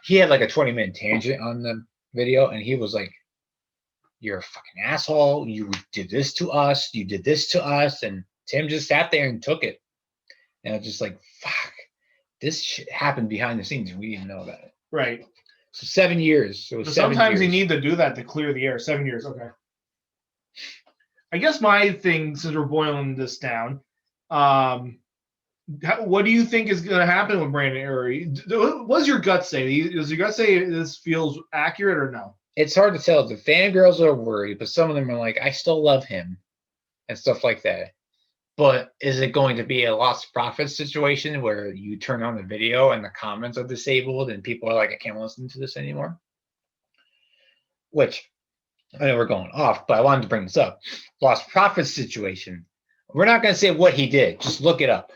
he had like a 20-minute tangent on the video, and he was like, "You're a fucking asshole. You did this to us. You did this to us." And Tim just sat there and took it. And I was just like, "Fuck, this shit happened behind the scenes, and we didn't know about it." Right. So 7 years. So Sometimes you years. need to do that to clear the air. 7 years. Okay. I guess my thing, since we're boiling this down, what do you think is going to happen with Brandon Urie? What does your gut say? Does your gut say this feels accurate or no? It's hard to tell. The fangirls are worried, but some of them are like, I still love him and stuff like that. But is it going to be a lost profits situation where you turn on the video and the comments are disabled and people are like, I can't listen to this anymore? Which, I know we're going off, but I wanted to bring this up. Lost profits situation. We're not going to say what he did. Just look it up.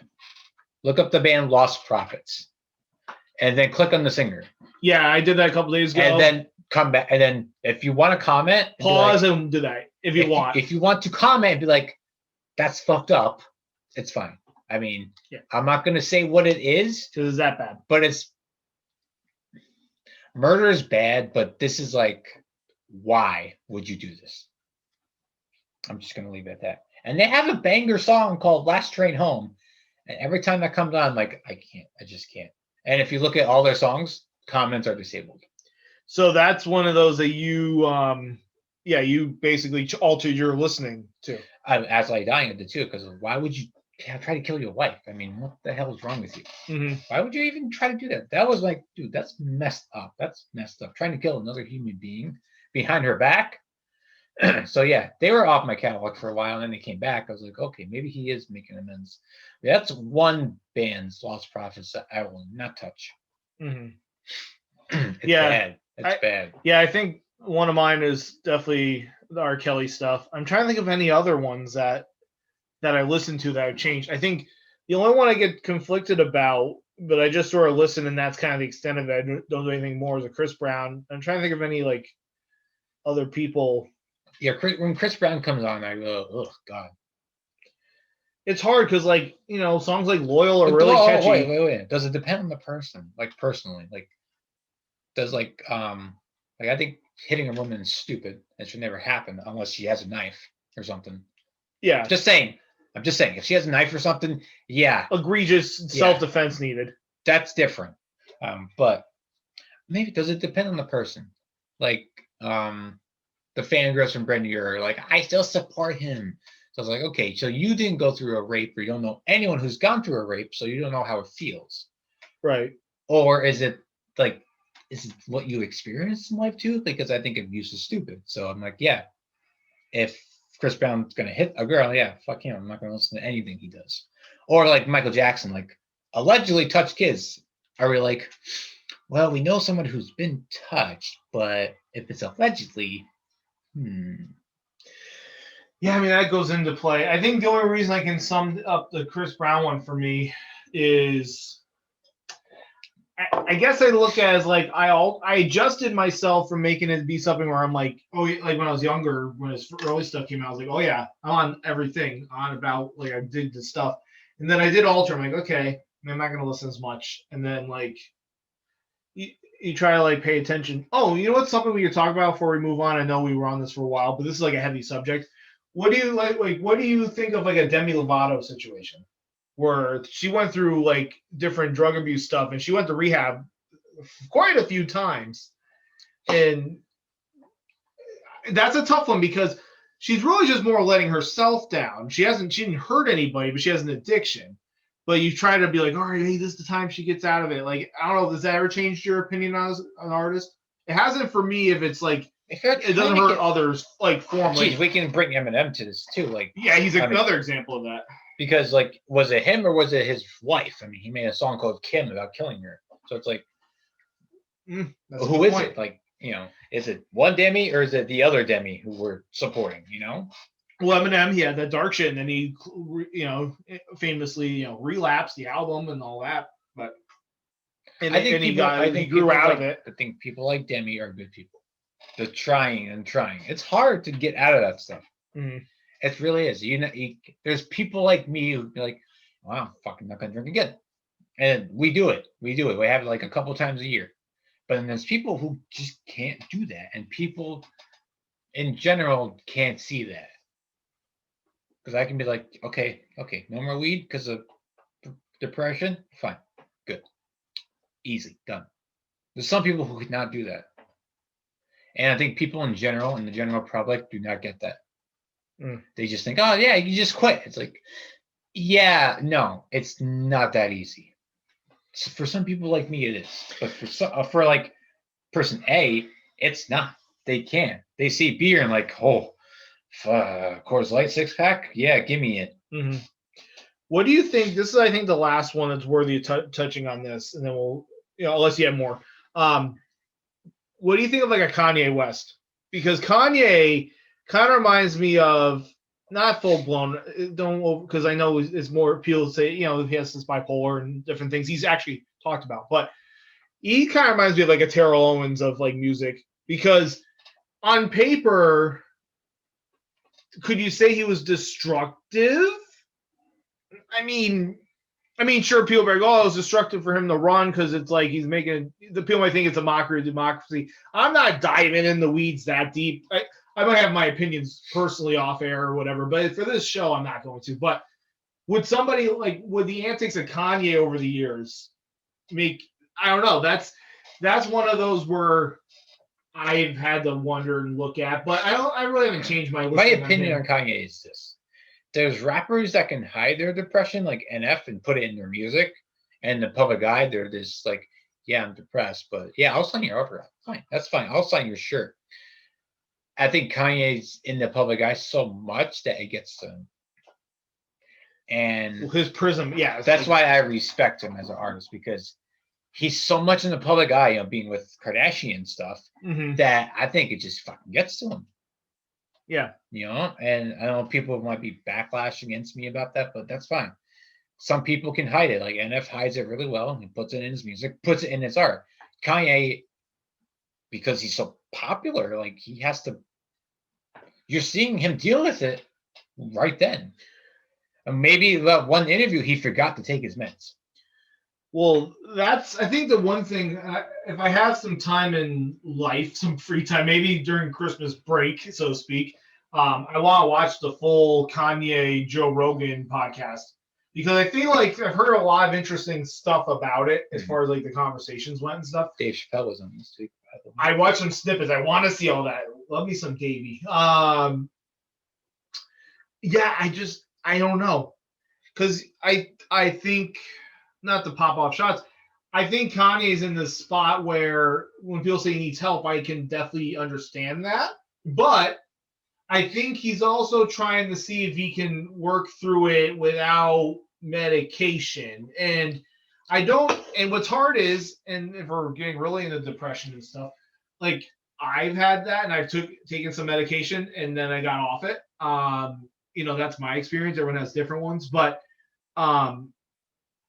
Look up the band Lost Profits. And then click on the singer. Yeah, I did that a couple days ago. And then come back. And then if you want to comment, pause and do that if you want. If you want to comment, be like, that's fucked up. It's fine. I mean, yeah. I'm not going to say what it is. Because it's that bad. But murder is bad, but this is like, why would you do this? I'm just going to leave it at that. And they have a banger song called Last Train Home. And every time that comes on, I'm like, I just can't. And if you look at all their songs, comments are disabled. So that's one of those that you, you basically altered your listening to. As I dying at the too, because why would you try to kill your wife? I mean, what the hell is wrong with you? Mm-hmm. Why would you even try to do that? That was like, dude, that's messed up. That's messed up. Trying to kill another human being behind her back. So yeah, they were off my catalog for a while, and then they came back. I was like, okay, maybe he is making amends. That's one band's Lost Profits that I will not touch. Mm-hmm. It's bad. It's bad. Yeah, I think one of mine is definitely the R. Kelly stuff. I'm trying to think of any other ones that I listened to that have changed. I think the only one I get conflicted about, but I just sort of listen, and that's kind of the extent of it. I don't do anything more, is a Chris Brown. I'm trying to think of any like other people. Yeah, when Chris Brown comes on, I go, oh God. It's hard because, like, you know, songs like Loyal are really catchy. Wait. Does it depend on the person? Like, personally, like, does like I think hitting a woman is stupid. It should never happen unless she has a knife or something. Yeah. I'm just saying. If she has a knife or something, yeah. Egregious self-defense needed. That's different. But maybe does it depend on the person? Like, the fangirls from Brandon Urie are like, I still support him. So I was like, okay, so you didn't go through a rape, or you don't know anyone who's gone through a rape, so you don't know how it feels. Right. Or is it like, is it what you experienced in life too? Because I think abuse is stupid. So I'm like, yeah, if Chris Brown's going to hit a girl, yeah, fuck him. I'm not going to listen to anything he does. Or like Michael Jackson, like allegedly touched kids. Are we like, well, we know someone who's been touched, but if it's allegedly, Yeah, I mean, that goes into play. I think the only reason I can sum up the Chris Brown one for me is, I guess I look at it as like I adjusted myself from making it be something where I'm like, oh, like when I was younger, when his early stuff came out, I was like, oh yeah, I'm on everything, on about, like, I did the stuff. And then I did alter. I'm like, okay, I'm not going to listen as much. And then, like, you try to, like, pay attention. Oh, you know what's something we could talk about before we move on? I know we were on this for a while, but this is like a heavy subject. What do you like what do you think of like a Demi Lovato situation where she went through like different drug abuse stuff, and she went to rehab quite a few times? And that's a tough one because she's really just more letting herself down. She didn't hurt anybody, but she has an addiction. But you try to be like, all right, hey, this is the time she gets out of it. Like, I don't know, does that ever change your opinion on an artist? It hasn't for me if it's like, it doesn't hurt others, like, formally. Geez, we can bring Eminem to this too. Like, yeah, he's another example of that. Because, like, was it him or was it his wife? I mean, he made a song called Kim about killing her. So it's like, who is it? Like, you know, is it one Demi or is it the other Demi who we're supporting, you know? Well, Eminem, he had that dark shit, and then he, you know, famously, you know, relapsed the album and all that. But I think he grew out of it. I think people like Demi are good people. the trying and trying. It's hard to get out of that stuff. Mhm. It really is. There's people like me who be like, well, I'm fucking not gonna drink again. And we do it. We have it like a couple times a year. But then there's people who just can't do that. And people in general can't see that. Because I can be like, okay, no more weed because of depression. Fine. Good. Easy. Done. There's some people who could not do that. And I think people in general, in the general public, do not get that. They just think, oh, yeah, you just quit. It's like, yeah, no, it's not that easy. So for some people like me, it is. But for like person A, it's not. They can't. They see beer and like, oh, Coors Light 6-pack? Yeah, give me it. Mm-hmm. What do you think? This is, I think, the last one that's worthy of touching on this, and then we'll, unless you have more. What do you think of like a Kanye West? Because Kanye kind of reminds me of, not full blown, because I know it's more people say, he has this bipolar and different things he's actually talked about, but he kind of reminds me of like a Terrell Owens of like music, because on paper, could you say he was destructive? I mean, sure, people are like, oh, it was destructive for him to run because it's like he's making the people might think it's a mockery of democracy. I'm not diving in the weeds that deep. I might have my opinions personally off air or whatever, but for this show, I'm not going to. But would the antics of Kanye over the years make? I don't know. That's one of those where I've had to wonder and look at, but I really haven't changed my. My opinion on Kanye is this: there's rappers that can hide their depression, like NF, and put it in their music, and the public eye, they're just like, yeah, I'm depressed, but yeah, I'll sign your autograph. Fine, that's fine. I'll sign your shirt. I think Kanye's in the public eye so much that it gets to him. And his prism, yeah. That's why I respect him as an artist, because he's so much in the public eye, being with Kardashian stuff, that I think it just fucking gets to him. Yeah. And I know people might be backlash against me about that, but that's fine. Some people can hide it. Like NF hides it really well. He puts it in his music, puts it in his art. Kanye, because he's so popular, like he has to, you're seeing him deal with it right then. And maybe that one interview he forgot to take his meds. Well, that's, I think, the one thing, if I have some time in life, some free time, maybe during Christmas break, so to speak, I want to watch the full Kanye Joe Rogan podcast, because I feel like I've heard a lot of interesting stuff about it as far as like the conversations went and stuff. Dave Chappelle was on this week. I watched some snippets. I want to see all that. Love me some Davey. Yeah, I don't know. Because I think, not to pop off shots, I think Kanye's in this spot where when people say he needs help, I can definitely understand that. But I think he's also trying to see if he can work through it without medication. And what's hard is, and if we're getting really into depression and stuff, like I've had that and I've taken some medication and then I got off it. That's my experience. Everyone has different ones, but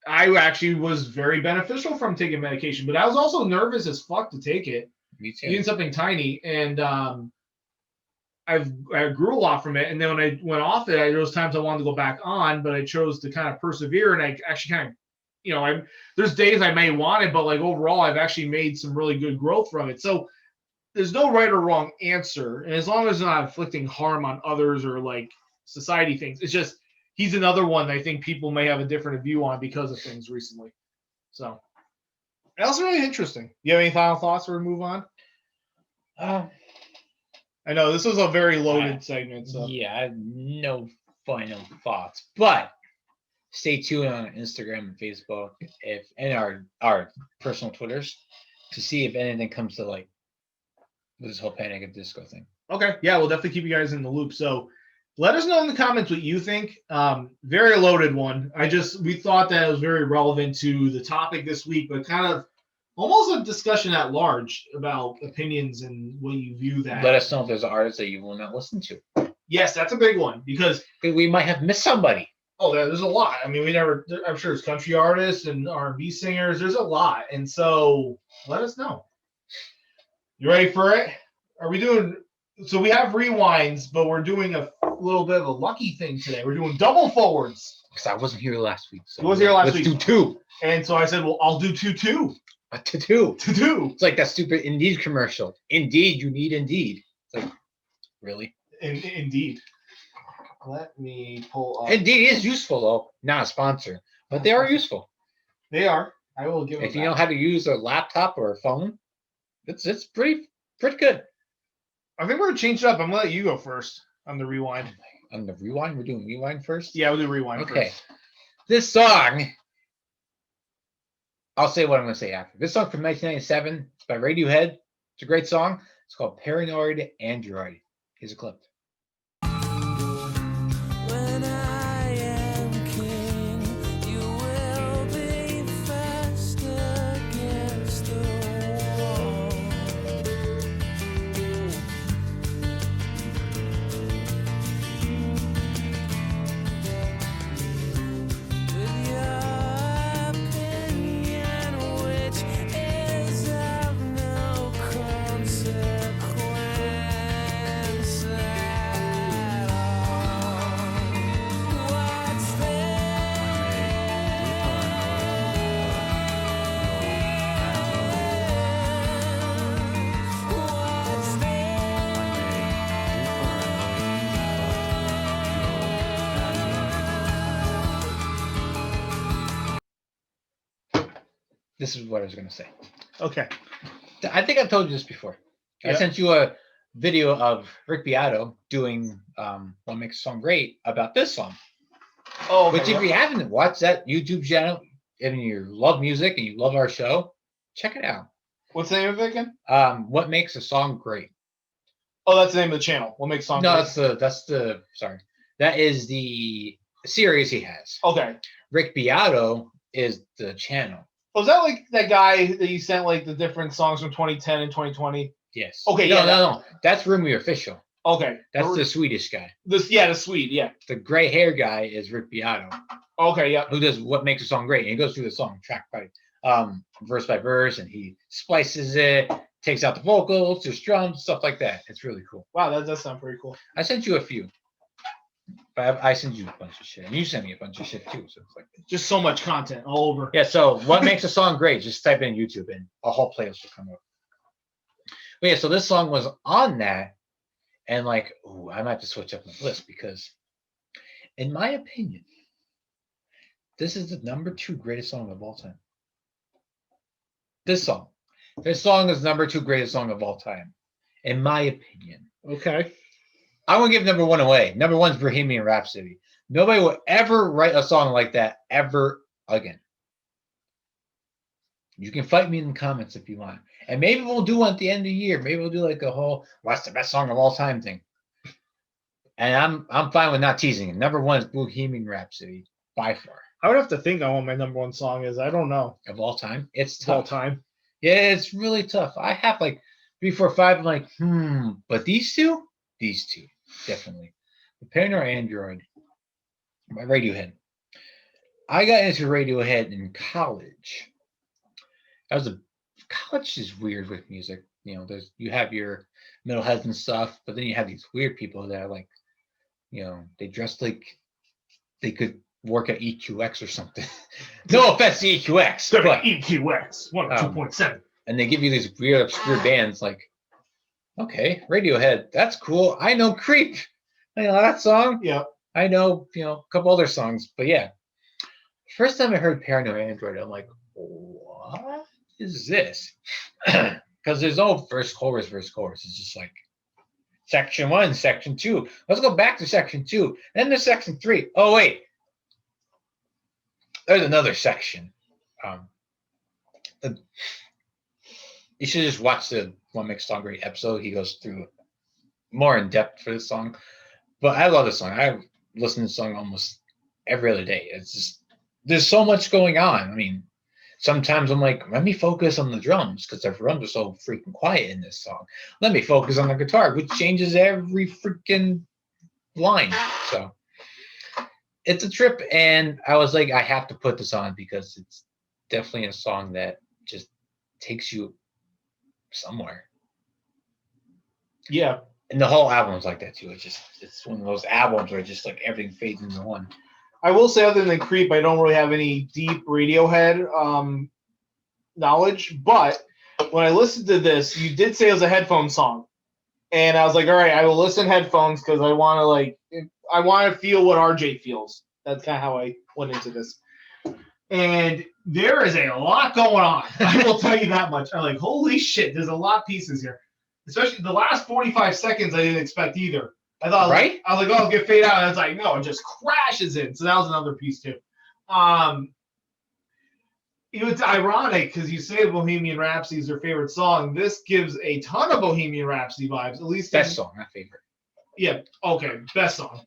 I actually was very beneficial from taking medication, but I was also nervous as fuck to take it. Me too. Eating something tiny, and I grew a lot from it. And then when I went off it, there was times I wanted to go back on, but I chose to kind of persevere. And I actually kind of, there's days I may want it, but like overall, I've actually made some really good growth from it. So there's no right or wrong answer, and as long as it's not inflicting harm on others or like society things, it's just. He's another one that I think people may have a different view on because of things recently. So that was really interesting. You have any final thoughts before we move on? I know this was a very loaded segment. So yeah, I have no final thoughts, but stay tuned on Instagram and Facebook and our personal Twitters to see if anything comes to light with this whole Panic at Disco thing. Okay, yeah, we'll definitely keep you guys in the loop. So. Let us know in the comments what you think. Very loaded one. We thought that it was very relevant to the topic this week, but kind of almost a discussion at large about opinions and what you view that. Let us know if there's an artist that you will not listen to. Yes, that's a big one because we might have missed somebody. Oh, there's a lot. I mean, I'm sure it's country artists and R&B singers. There's a lot. And so let us know. You ready for it? Are we doing? So we have rewinds, but we're doing a little bit of a lucky thing today. We're doing double forwards. Because I wasn't here last week. So You wasn't here last week. Let's do 2. And so I said, well, I'll do 2-2. A 2. 2-2. It's like that stupid Indeed commercial. Indeed, you need Indeed. It's like, really? Indeed. Let me pull up. Indeed is useful though. Not a sponsor, but they are useful. They are. I will give. If you know how to use a laptop or a phone, it's pretty good. I think we're gonna change it up. I'm gonna let you go first on the rewind. On the rewind, we're doing rewind first. Yeah, we'll do rewind. Okay. First. This song, I'll say what I'm going to say after. This song from 1997, it's by Radiohead. It's a great song. It's called Paranoid Android. Here's a clip. When I am king, you will be fast against the wall. With your opinion, which is of no consequence at all. What's This is what I was going to say. Okay. I think I've told you this before. I Yeah. sent you a video of Rick Beato doing What Makes a Song Great about this song. Oh, Which if you haven't watched that YouTube channel and you love music and you love our show, check it out. What's the name of it again? What Makes a Song Great? Oh, that's the name of the channel. What makes song? No, great? that is the series he has. Okay. Rick Beato is the channel. Was that like that guy that you sent like the different songs from 2010 and 2020? Yes. Okay, No, yeah, no. That's Rumi Official. Okay. That's the Swedish guy. the Swede, yeah. The gray hair guy is Rick Beato, Okay, yeah. who does What Makes a Song Great. And he goes through the song track by verse by verse, and he splices it, takes out the vocals, just drums, stuff like that. It's really cool. Wow, that does sound pretty cool. I sent you a few. But I sent you a bunch of shit. And you sent me a bunch of shit too. So it's like Just so much content all over. yeah, so what makes a song great? Just type in YouTube and a whole playlist will come up. But yeah, so this song was on that, and like, ooh, I might have to switch up my list because, in my opinion, this is the number 2 greatest song of all time. This song is number 2 greatest song of all time, in my opinion. Okay. I won't give number 1 away. Number 1's Bohemian Rhapsody. Nobody will ever write a song like that ever again. You can fight me in the comments if you want. And maybe we'll do one at the end of the year. Maybe we'll do like a whole what's the best song of all time thing. And I'm fine with not teasing it. Number 1 is Bohemian Rhapsody by far. I would have to think on what my number 1 song is. I don't know. Of all time. It's Of all tough. time. Yeah, it's really tough. I have like 3, 4, 5. I'm like, but these two, definitely. The Paranoid Android by Radiohead. I got into Radiohead in college. College is weird with music. You know, you have your metalheads and stuff, but then you have these weird people that are like, you know, they dress like they could work at EQX or something. No offense to EQX, but EQX 102.7. and they give you these weird obscure bands like, okay, Radiohead, that's cool. I know Creep. I know that song. Yeah. I know, a couple other songs, but yeah. First time I heard Paranoid Android, I'm like, what is this? Because there's no verse, chorus. It's just like section 1, section 2. Let's go back to section 2. Then there's section 3. Oh, wait. There's another section. You should just watch the What Makes a Song Great episode. He goes through more in depth for this song. But I love this song. I listen to the song almost every other day. It's just, there's so much going on. I mean, sometimes I'm like, let me focus on the drums because the drums are so freaking quiet in this song. Let me focus on the guitar, which changes every freaking line. So it's a trip. And I was like, I have to put this on because it's definitely a song that just takes you somewhere. Yeah. And the whole album's like that too. It's one of those albums where just like everything fades into one. I will say, other than Creep, I don't really have any deep Radiohead knowledge. But when I listened to this, you did say it was a headphone song, and I was like, all right, I will listen headphones because I want to feel what RJ feels. That's kind of how I went into this. And there is a lot going on. I will tell you that much. I'm like, holy shit, there's a lot of pieces here. Especially the last 45 seconds, I didn't expect either. I thought, Right? I was like, oh, it'll get fade out. And it's like, no, it just crashes in. So that was another piece too. It's ironic because you say Bohemian Rhapsody is your favorite song. This gives a ton of Bohemian Rhapsody vibes, at least. Best song, not favorite. Yeah. Okay. Best song.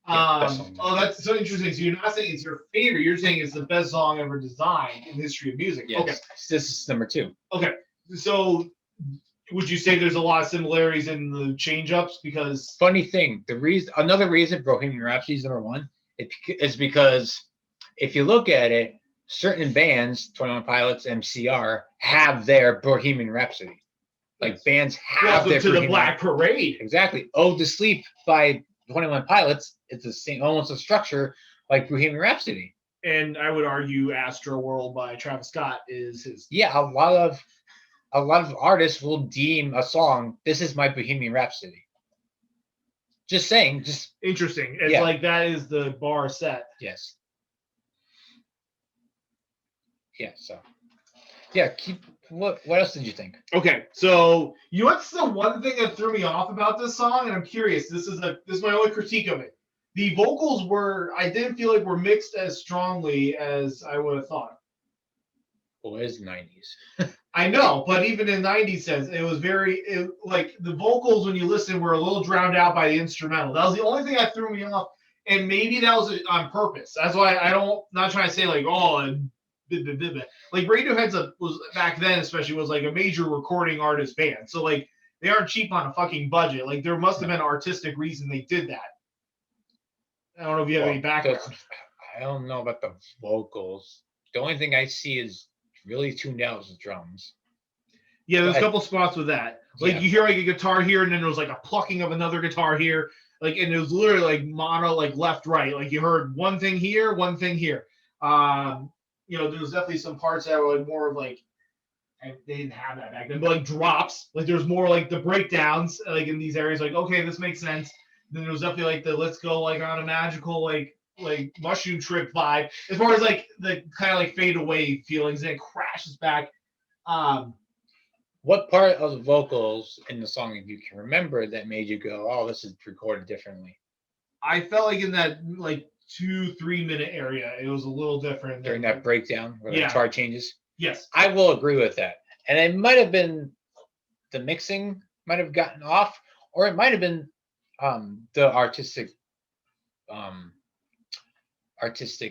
Yeah, best song. Oh, that's so interesting. So you're not saying it's your favorite. You're saying it's the best song ever designed in the history of music. Yes. Okay. This is number 2. Okay. So would you say there's a lot of similarities in the change-ups? Because Funny thing, another reason Bohemian Rhapsody is number 1 is because if you look at it, certain bands, 21 Pilots, MCR, have their Bohemian Rhapsody. Like bands have welcome their to the Bohemian Black Parade. Exactly. Ode to Sleep by 21 Pilots. It's the same, almost a structure like Bohemian Rhapsody. And I would argue Astro World by Travis Scott is his. Yeah, a lot of artists will deem a song, this is my Bohemian Rhapsody. Just saying, just Interesting. It's Yeah. like that is the bar set. yes. Yeah, so yeah, what else did you think? Okay, so what's the one thing that threw me off about this song? And I'm curious. This is my only critique of it. The vocals I didn't feel like were mixed as strongly as I would have thought. Well, it is 90s. I know, but even in 90s sense, it was like the vocals when you listen were a little drowned out by the instrumental. That was the only thing that threw me off, and maybe that was on purpose. That's why not trying to say like, oh, and like Radiohead was back then, especially, was like a major recording artist band. So like they aren't cheap on a fucking budget. Like there must have been an artistic reason they did that. I don't know if you have any background. I don't know about the vocals. The only thing I see is really tuned out is the drums. Yeah, there's a couple spots with that. Like you hear like a guitar here, and then there was like a plucking of another guitar here. Like, and it was literally like mono, like left, right. Like you heard one thing here, one thing here. There was definitely some parts that were like more of like, and they didn't have that back then, but like drops. Like there's more like the breakdowns, like in these areas. Like, okay, this makes sense. Then there was definitely like the let's go like on a magical like mushroom trip vibe. As far as like the kind of like fade away feelings, and it crashes back. What part of the vocals in the song you can remember that made you go, oh, this is recorded differently? I felt like in that like 2-3 minute area, it was a little different. During that breakdown where the guitar changes? Yes. I will agree with that. And it might have been the mixing might have gotten off, or it might have been the artistic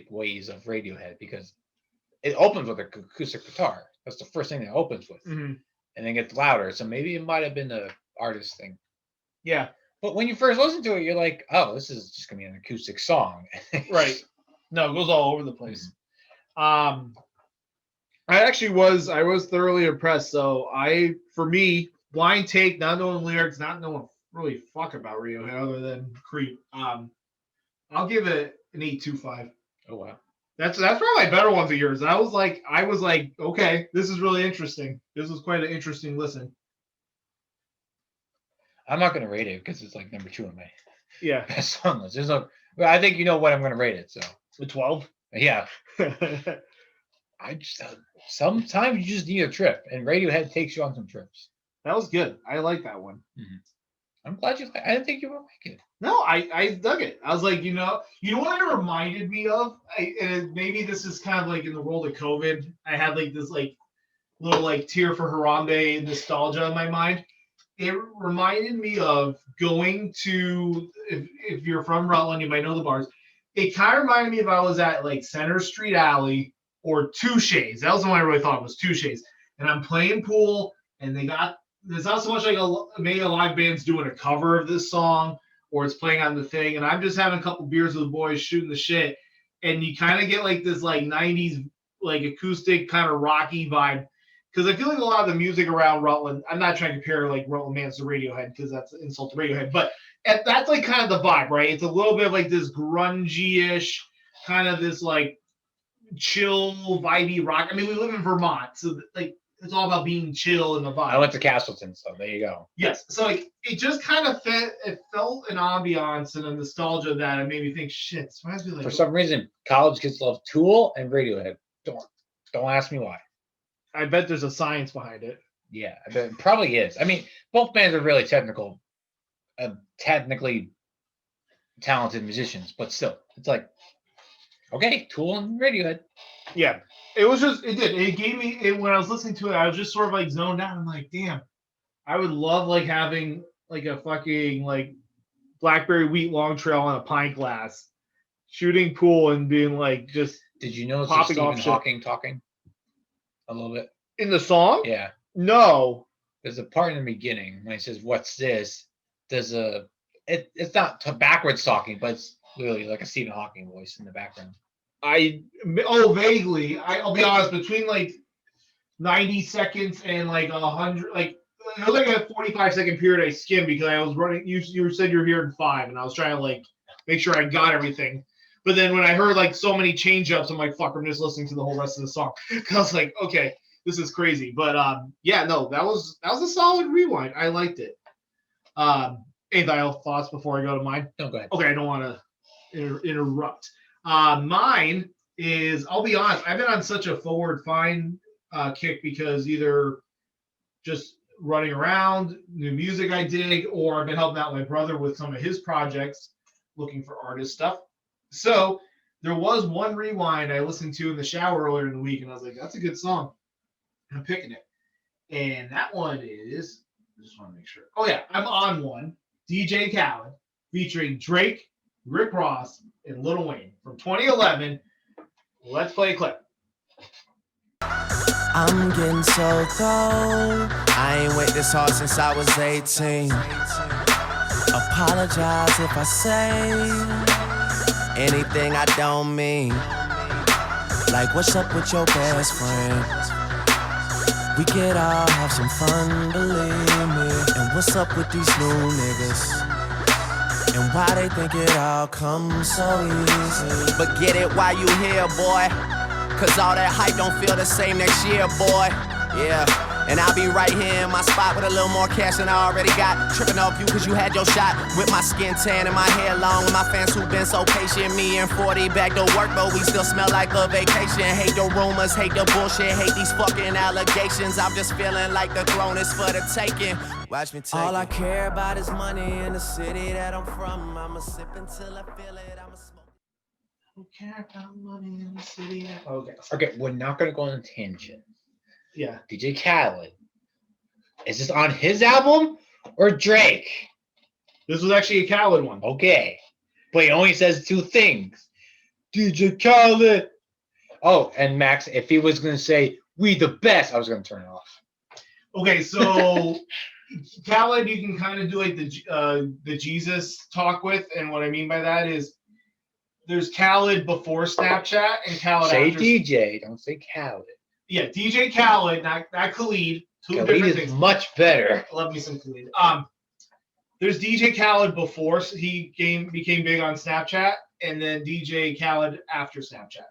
ways of Radiohead, because it opens with an acoustic guitar. That's the first thing that opens with. Mm-hmm. And then gets louder. So maybe it might have been the artist thing. Yeah. But when you first listen to it, you're like, oh, this is just going to be an acoustic song. Right. No, it goes all over the place. I was thoroughly impressed. So for me, blind take, not knowing lyrics, not knowing really fuck about Radiohead other than Creep. I'll give it an 8.25. Oh wow. That's probably my better ones of yours. I was like, okay, this is really interesting. This was quite an interesting listen. I'm not going to rate it because it's like number 2 on my best song list. I think you know what I'm going to rate it. So a 12. Yeah. I just sometimes you just need a trip, and Radiohead takes you on some trips. That was good. I like that one. Mm-hmm. I'm glad you. I didn't think you would like it. No, I dug it. I was like, you know what it reminded me of? And maybe this is kind of like in the world of COVID. I had like this like little like Tear for Harambe nostalgia in my mind. It reminded me of going to, if you're from Rutland, you might know the bars. It kind of reminded me if I was at like Center Street Alley or Touche's. That was the one I really thought was Touche's. And I'm playing pool, and it's not so much like maybe a live band's doing a cover of this song, or it's playing on the thing, and I'm just having a couple beers with the boys shooting the shit, and you kind of get like this like 90s like acoustic kind of rocky vibe, because I feel like a lot of the music around Rutland, I'm not trying to compare like Rutland Man's to Radiohead because that's an insult to Radiohead, but that's like kind of the vibe, right? It's a little bit of like this grungy-ish, kind of this like chill, vibey rock. I mean, we live in Vermont, so like it's all about being chill and the vibe. I went to Castleton, so there you go. Yes, so like it just kind of felt an ambiance and a nostalgia that it made me think, shit, this reminds me like For some reason, college kids love Tool and Radiohead. Don't ask me why. I bet there's a science behind it. Yeah, I bet it probably is. I mean, both bands are really technically talented musicians, but still, it's like, okay, Tool and Radiohead. Yeah, it gave me when I was listening to it, I was just sort of like zoned out. I'm like, damn, I would love like having like a fucking like blackberry wheat long trail on a pint glass, shooting pool and being like just. Did you notice popping Stephen off shit. Hawking talking a little bit? In the song? Yeah. No. There's a part in the beginning when he says, "What's this?" There's it's not backwards talking, but it's literally like a Stephen Hawking voice in the background. Vaguely. I'll be honest, between like 90 seconds and like 100, like it was like a 45-second period I skimmed because I was running. You said you're here in 5, and I was trying to like make sure I got everything. But then when I heard like so many change ups, I'm like, fuck, I'm just listening to the whole rest of the song. Because I was like, okay, this is crazy. But yeah, no, that was a solid rewind. I liked it. Any final thoughts before I go to mine? No, go ahead. Okay, I don't want to interrupt. Mine is, I'll be honest, I've been on such a forward find kick because either just running around, new music I dig, or I've been helping out my brother with some of his projects, looking for artist stuff. So there was one rewind I listened to in the shower earlier in the week, and I was like, that's a good song. I'm picking it. And that one is, I just want to make sure. Oh, yeah, I'm on one. DJ Khaled featuring Drake, Rick Ross, and Lil Wayne from 2011. Let's play a clip. I'm getting so cold. I ain't wait this hard since I was 18. Apologize if I say anything I don't mean. Like, what's up with your best friend? We could all have some fun, believe me. And what's up with these new niggas? And why they think it all comes so easy? But get it while you here, boy. Cause all that hype don't feel the same next year, boy. Yeah. And I'll be right here in my spot with a little more cash than I already got. Tripping off you cause you had your shot. With my skin tan and my hair long. With my fans who've been so patient. Me and 40 back to work, but we still smell like a vacation. Hate the rumors, hate the bullshit, hate these fucking allegations. I'm just feeling like the throne is for the taking. Watch me take all I care about is money in the city that I'm from. I'ma sip until I feel it, I'ma smoke. I don't care about money in the city. Okay. Okay, we're not gonna go on a tangent. Yeah. DJ Khaled. Is this on his album or Drake? This was actually a Khaled one. Okay. But he only says 2 things. DJ Khaled. Oh, and Max, if he was going to say, we the best, I was going to turn it off. Okay, so Khaled, you can kind of do like the Jesus talk with. And what I mean by that is there's Khaled before Snapchat and Khaled Say after. DJ, don't say Khaled. Yeah, DJ Khaled, not Khalid. Two Khalid different is things. much better. I love me some Khalid. There's DJ Khaled before he became big on Snapchat, and then DJ Khaled after Snapchat.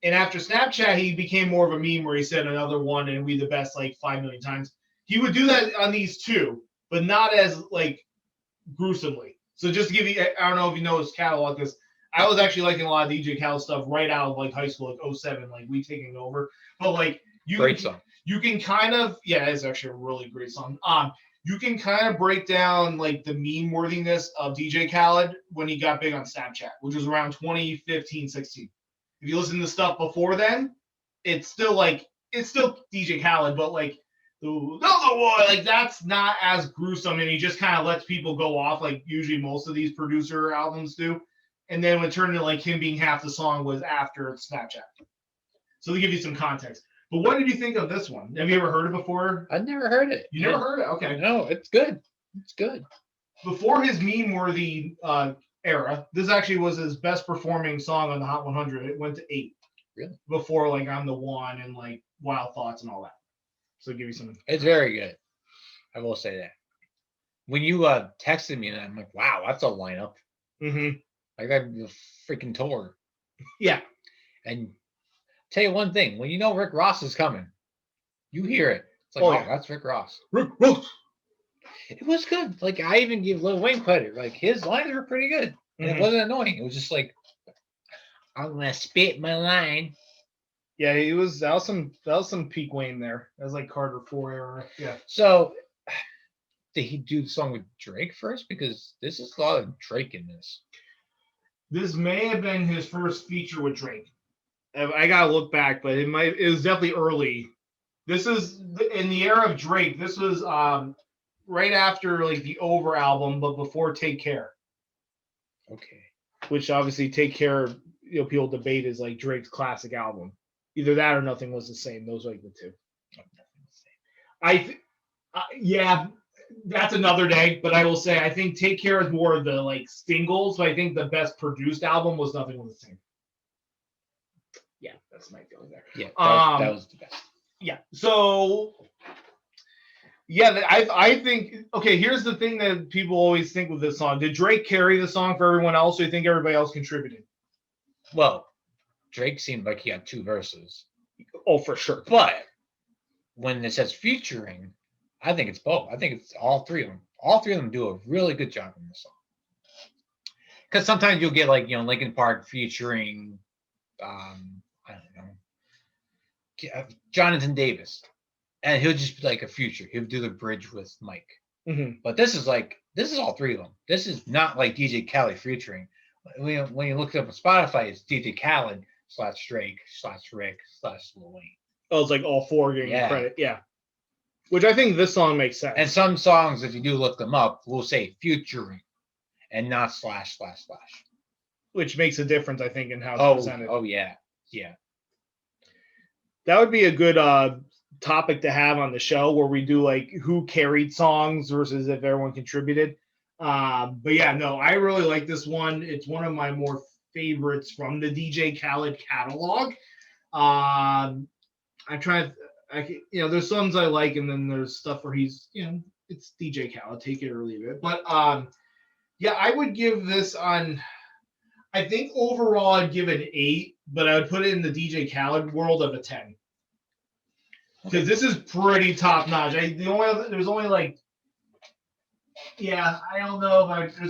And after Snapchat, he became more of a meme where he said another one and we the best like 5 million times. He would do that on these 2, but not as like gruesomely. So just to give you, I don't know if you know his catalog, because I was actually liking a lot of DJ Khaled stuff right out of like high school, like 07, like We Taking Over. But like Great song. You can kind of, yeah, it's actually a really great song. You can kind of break down like the meme worthiness of DJ Khaled when he got big on Snapchat, which was around 2015, 16. If you listen to stuff before then, it's still DJ Khaled, but like like that's not as gruesome, and he just kind of lets people go off like usually most of these producer albums do. And then when it turned into like him being half the song was after Snapchat. So to give you some context. But what did you think of this one? Have you ever heard it before? I've never heard it. You never heard it? Okay. No, it's good. It's good. Before his meme-worthy era, this actually was his best performing song on the Hot 100. It went to 8. Really? Before like I'm the One and like Wild Thoughts and all that. So give you some. It's very good. I will say that. When you texted me, and I'm like, wow, that's a lineup. Mm-hmm. I got the freaking tour. Yeah. And tell you one thing, when you know Rick Ross is coming, you hear it. It's like, that's Rick Ross. Rick Ross. It was good. Like, I even give Lil Wayne credit. Like, his lines were pretty good. And it wasn't annoying. It was just like, I'm going to spit my line. Yeah, that was some peak Wayne there. That was like Carter 4 era. Yeah. So, did he do the song with Drake first? Because this is a lot of Drake in this. This may have been his first feature with Drake. I gotta look back, but it was definitely early. This is in the era of Drake. This was right after like the Over album, but before Take Care. Okay. Which obviously Take Care, people debate is like Drake's classic album. Either that or Nothing Was the Same. Those are like the two. Yeah, that's another day. But I will say I think Take Care is more of the like singles. But I think the best produced album was Nothing Was the Same. Yeah, that's my feeling there. Yeah, that was the best. Yeah. So, yeah, I think, okay, here's the thing that people always think with this song. Did Drake carry the song for everyone else, or do you think everybody else contributed? Well, Drake seemed like he had 2 verses. Oh, for sure. But when it says featuring, I think it's both. I think it's all 3 of them. All 3 of them do a really good job in this song. Because sometimes you'll get like, Linkin Park featuring, I don't know, Jonathan Davis. And he'll just be like a feature. He'll do the bridge with Mike. Mm-hmm. But this is all 3 of them. This is not like DJ Khaled featuring. When you look it up on Spotify, it's DJ Khaled / Drake / Rick / Lil Wayne. Oh, it's like all 4 getting credit. Yeah. Which I think this song makes sense. And some songs, if you do look them up, will say featuring and not //. Which makes a difference, I think, in how it's presented. Oh, yeah. Yeah. That would be a good topic to have on the show where we do like who carried songs versus if everyone contributed. But yeah, no, I really like this one. It's one of my more favorites from the DJ Khaled catalog. There's songs I like, and then there's stuff where he's, it's DJ Khaled, take it or leave it. But yeah, I would give this I think overall I'd give it an 8, but I would put it in the DJ Khaled world of a 10. Because this is pretty top notch. There's only there's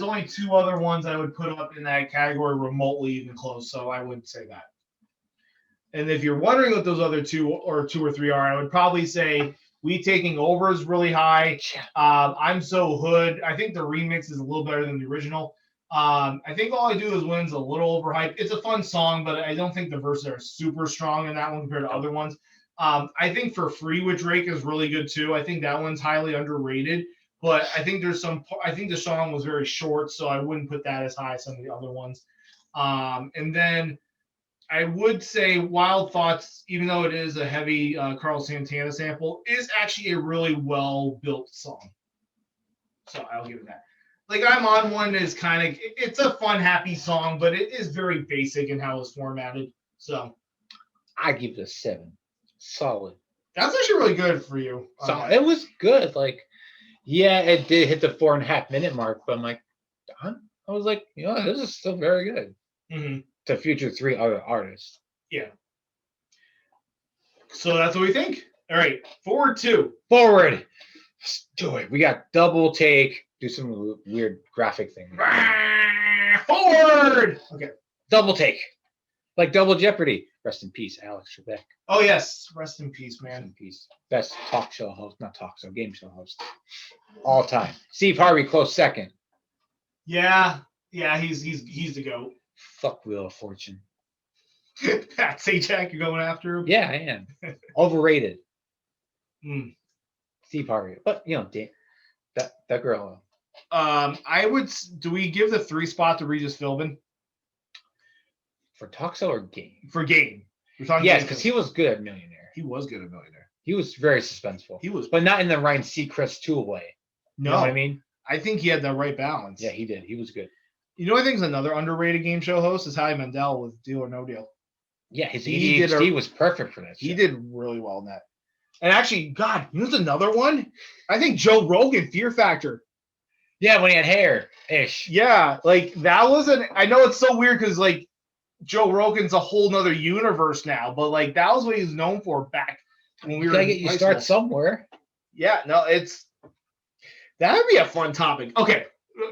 only 2 other ones I would put up in that category remotely even close, so I wouldn't say that. And if you're wondering what those other 2 or 3 are, I would probably say We Taking Over is really high. I'm So Hood. I think the remix is a little better than the original. I think All I Do Is Win's a little overhyped. It's a fun song, but I don't think the verses are super strong in that one compared to other ones. I think For Free with Drake is really good too. I think that one's highly underrated, but I think I think the song was very short, so I wouldn't put that as high as some of the other ones. And then I would say Wild Thoughts, even though it is a heavy Carl Santana sample, is actually a really well-built song. So I'll give it that. Like I'm On One is it's a fun, happy song, but it is very basic in how it's formatted. So I give it a 7. Solid. That's actually really good for you. So it was good. Like, yeah, it did hit the 4.5 minute mark, but I'm like, I was like, this is still very good. Mm-hmm. To feature 3 other artists. Yeah. So that's what we think. All right, forward 2. Forward. Let's do it. We got double take. Do some weird graphic thing. Forward. Okay. Double take. Like Double Jeopardy. Rest in peace, Alex Trebek. Oh, yes. Rest in peace, man. Rest in peace. Best game show host. All time. Steve Harvey, close second. Yeah, he's the GOAT. Fuck Wheel of Fortune. Pat Sajak, you're going after him? Yeah, I am. Overrated. Steve Harvey. But, that girl. Do we give the 3 spot to Regis Philbin? For Talk Show or Game? For Game. Yes, because he was good at Millionaire. He was good at Millionaire. He was very suspenseful. He was. But not in the Ryan Seacrest 2 way. No. You know what I mean? I think he had the right balance. Yeah, he did. He was good. You know, I think is another underrated game show host is Howie Mandel with Deal or No Deal. Yeah, his ADHD was perfect for that. He did really well in that. And actually, God, here's another one. I think Joe Rogan, Fear Factor. Yeah, when he had hair ish. Yeah, like that wasn't. I know it's so weird because like Joe Rogan's a whole nother universe now, but like that was what he was known for back when we You were. gotta In get you high start school. somewhere. Yeah, no, that'd be a fun topic. Okay,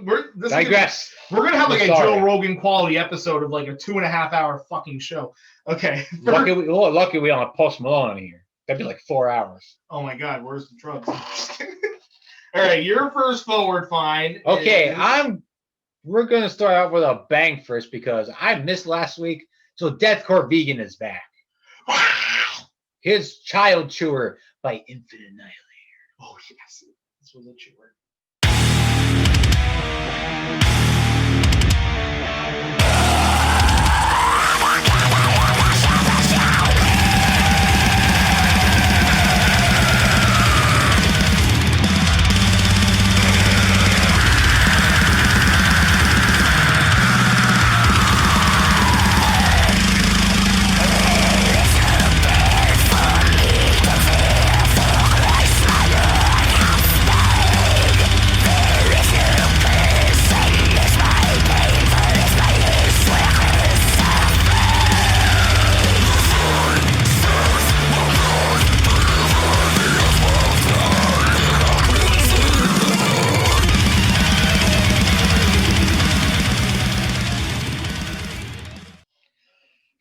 we're Digress. We're gonna have like a Sorry. Joe Rogan quality episode of like a 2.5 hour fucking show. Okay. Lucky we don't have Post Malone on here. That'd be like 4 hours. Oh my God, where's the drugs? All right, your first forward find. Okay, is- we're gonna start out with a bang first because I missed last week. So Deathcore Vegan is back. His Childchewer by Infinite Annihilator. Oh yes, this was a chewer.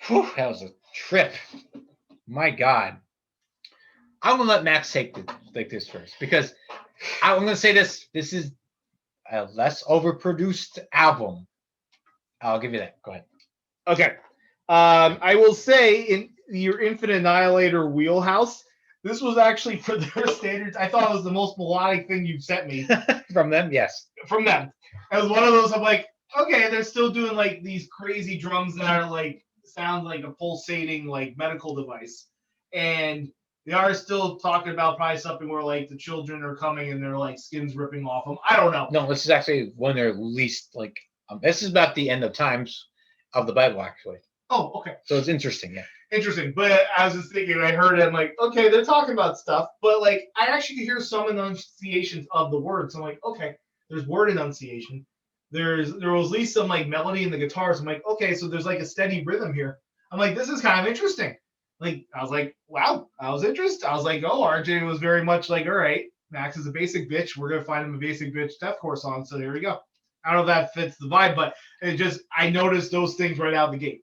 Whew, that was a trip. My God. I'm gonna let Max take this first because I'm gonna say this. This is a less overproduced album. I'll give you that. Go ahead. Okay. I will say in your Infinite Annihilator wheelhouse, this was actually for their standards. I thought it was the most melodic thing you've sent me From them, yes. from them. It was one of those. I'm like, okay, they're still doing like these crazy drums that are like sound like a pulsating like medical device, and they are still talking about probably something where like the children are coming and they're like skins ripping off them. I don't know. No, this is actually when they're least like. This is about the end of times of the Bible, actually. Oh, okay. So it's interesting, yeah. Interesting. But I was just thinking, I heard it, I'm like, okay, they're talking about stuff, but like I actually hear some enunciations of the words. I'm like, okay, there's word enunciation. There was at least some like melody in the guitars. I'm like, okay, so there's like a steady rhythm here. I'm like, this is kind of interesting. Like, I was like, wow, I was interested. I was like, oh, RJ was very much like, all right, Max is a basic bitch. We're gonna find him a basic bitch deathcore song. So there we go. I don't know if that fits the vibe, but it just I noticed those things right out of the gate.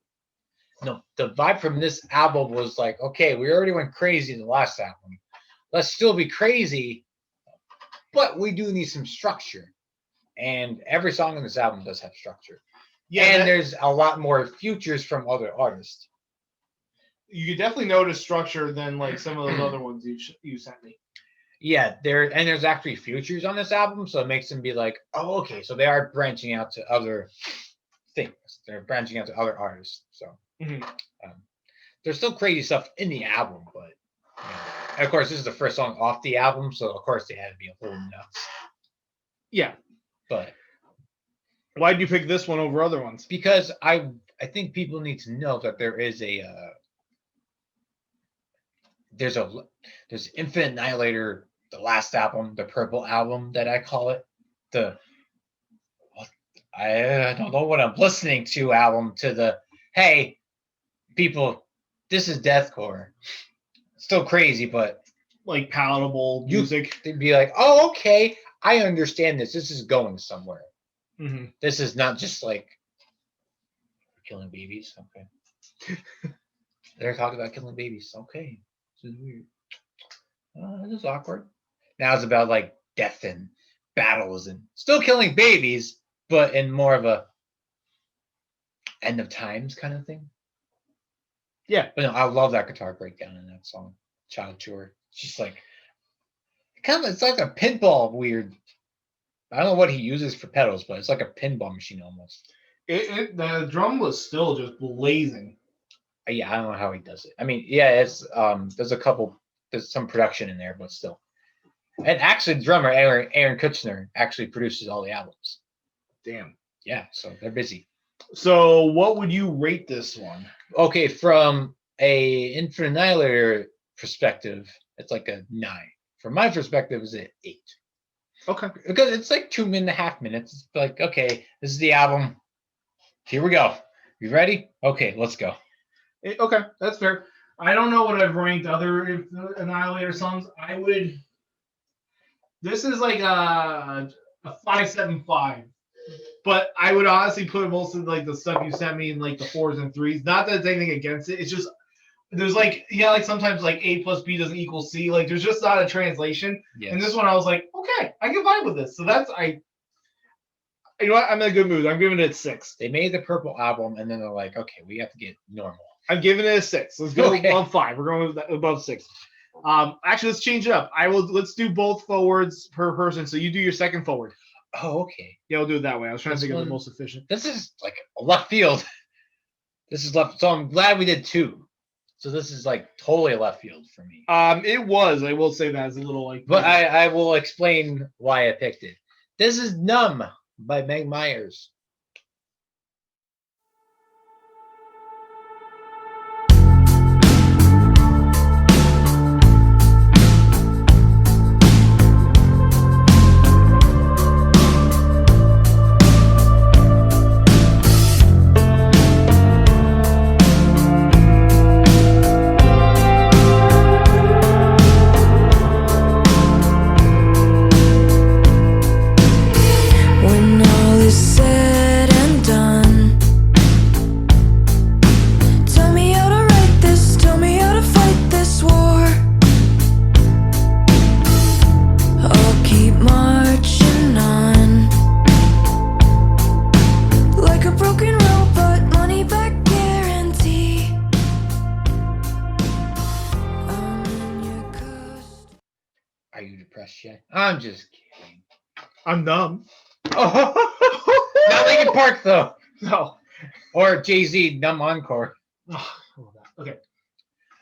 No, the vibe from this album was like, okay, we already went crazy in the last album. Let's still be crazy, but we do need some structure. And every song on this album does have structure. Yeah, and there's a lot more futures from other artists. You could definitely notice structure than like some of those other ones you sent me. Yeah, there's actually futures on this album, so it makes them be like, oh, okay, so they are branching out to other things. They're branching out to other artists. So there's still crazy stuff in the album, but and of course, this is the first song off the album, so of course they had to be a little nuts. Yeah, but why did you pick this one over other ones? Because I think people need to know that there is there's Infinite Annihilator, the last album, the purple album that I call it, I don't know what I'm listening to album, to the hey people, this is deathcore, still crazy but like palatable music. They'd be like, oh, okay, I understand this is going somewhere. This is not just like killing babies. Okay. They're talking about killing babies. Okay. This is weird. This is awkward. Now it's about like death and battles and still killing babies, but in more of a end of times kind of thing. Yeah. But no, I love that guitar breakdown in that song, Childchewer. It's just like it's like a pinball weird. I don't know what he uses for pedals, but it's like a pinball machine almost. The drum was still just blazing. Yeah, I don't know how he does it. I mean, yeah, it's there's some production in there, but still. And actually, the drummer Aaron Kutchner actually produces all the albums. Damn. Yeah, so they're busy. So, what would you rate this one? Okay, from a Infinite Annihilator perspective, it's like a 9. From my perspective, it's an 8. Okay. Because it's like 2.5 minutes. It's like, okay, this is the album. Here we go. You ready? Okay, let's go. Okay, that's fair. I don't know what I've ranked other Annihilator songs. This is like a 5.75. But I would honestly put most of like the stuff you sent me in like the 4s and 3s. Not that it's anything against it. It's just there's like like sometimes like A plus B doesn't equal C. Like there's just not a translation. Yes. And this one I was like, okay, I can vibe with this. So that's you know what? I'm in a good mood. I'm giving it a 6. They made the Purple album, and then they're like, okay, we have to get normal. I'm giving it a 6. Let's go Okay. above 5. We're going above 6. Actually, let's change it up. Let's do both forwards per person. So you do your second forward. Oh, okay. Yeah, we'll do it that way. I was trying to This think of one- the most efficient. This is like a left field. This is left. So I'm glad we did 2. So this is like totally left field for me. It was. I will say that as a little like. But I will explain why I picked it. This is Numb by Meg Myers. When all is said and done, tell me how to write this, tell me how to fight this war. I'll keep marching on like a broken robot, money back guarantee. I'm in your coast. Are you depressed yet? I'm just kidding. I'm numb. Oh, not Linkin Park though, No. or Jay-Z Numb Encore. Okay.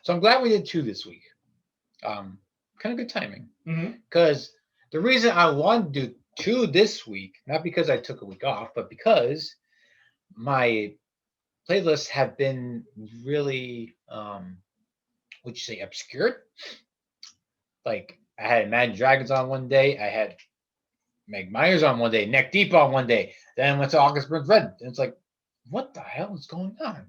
So I'm glad we did 2 this week. Kind of good timing. Mm-hmm. Because the reason I wanted to do 2 this week, not because I took a week off, but because my playlists have been really, would you say, obscured? Like, I had Imagine Dragons on one day, I had Meg Myers on one day, Neck Deep on one day, then I went to August Burns Red. And it's like, what the hell is going on?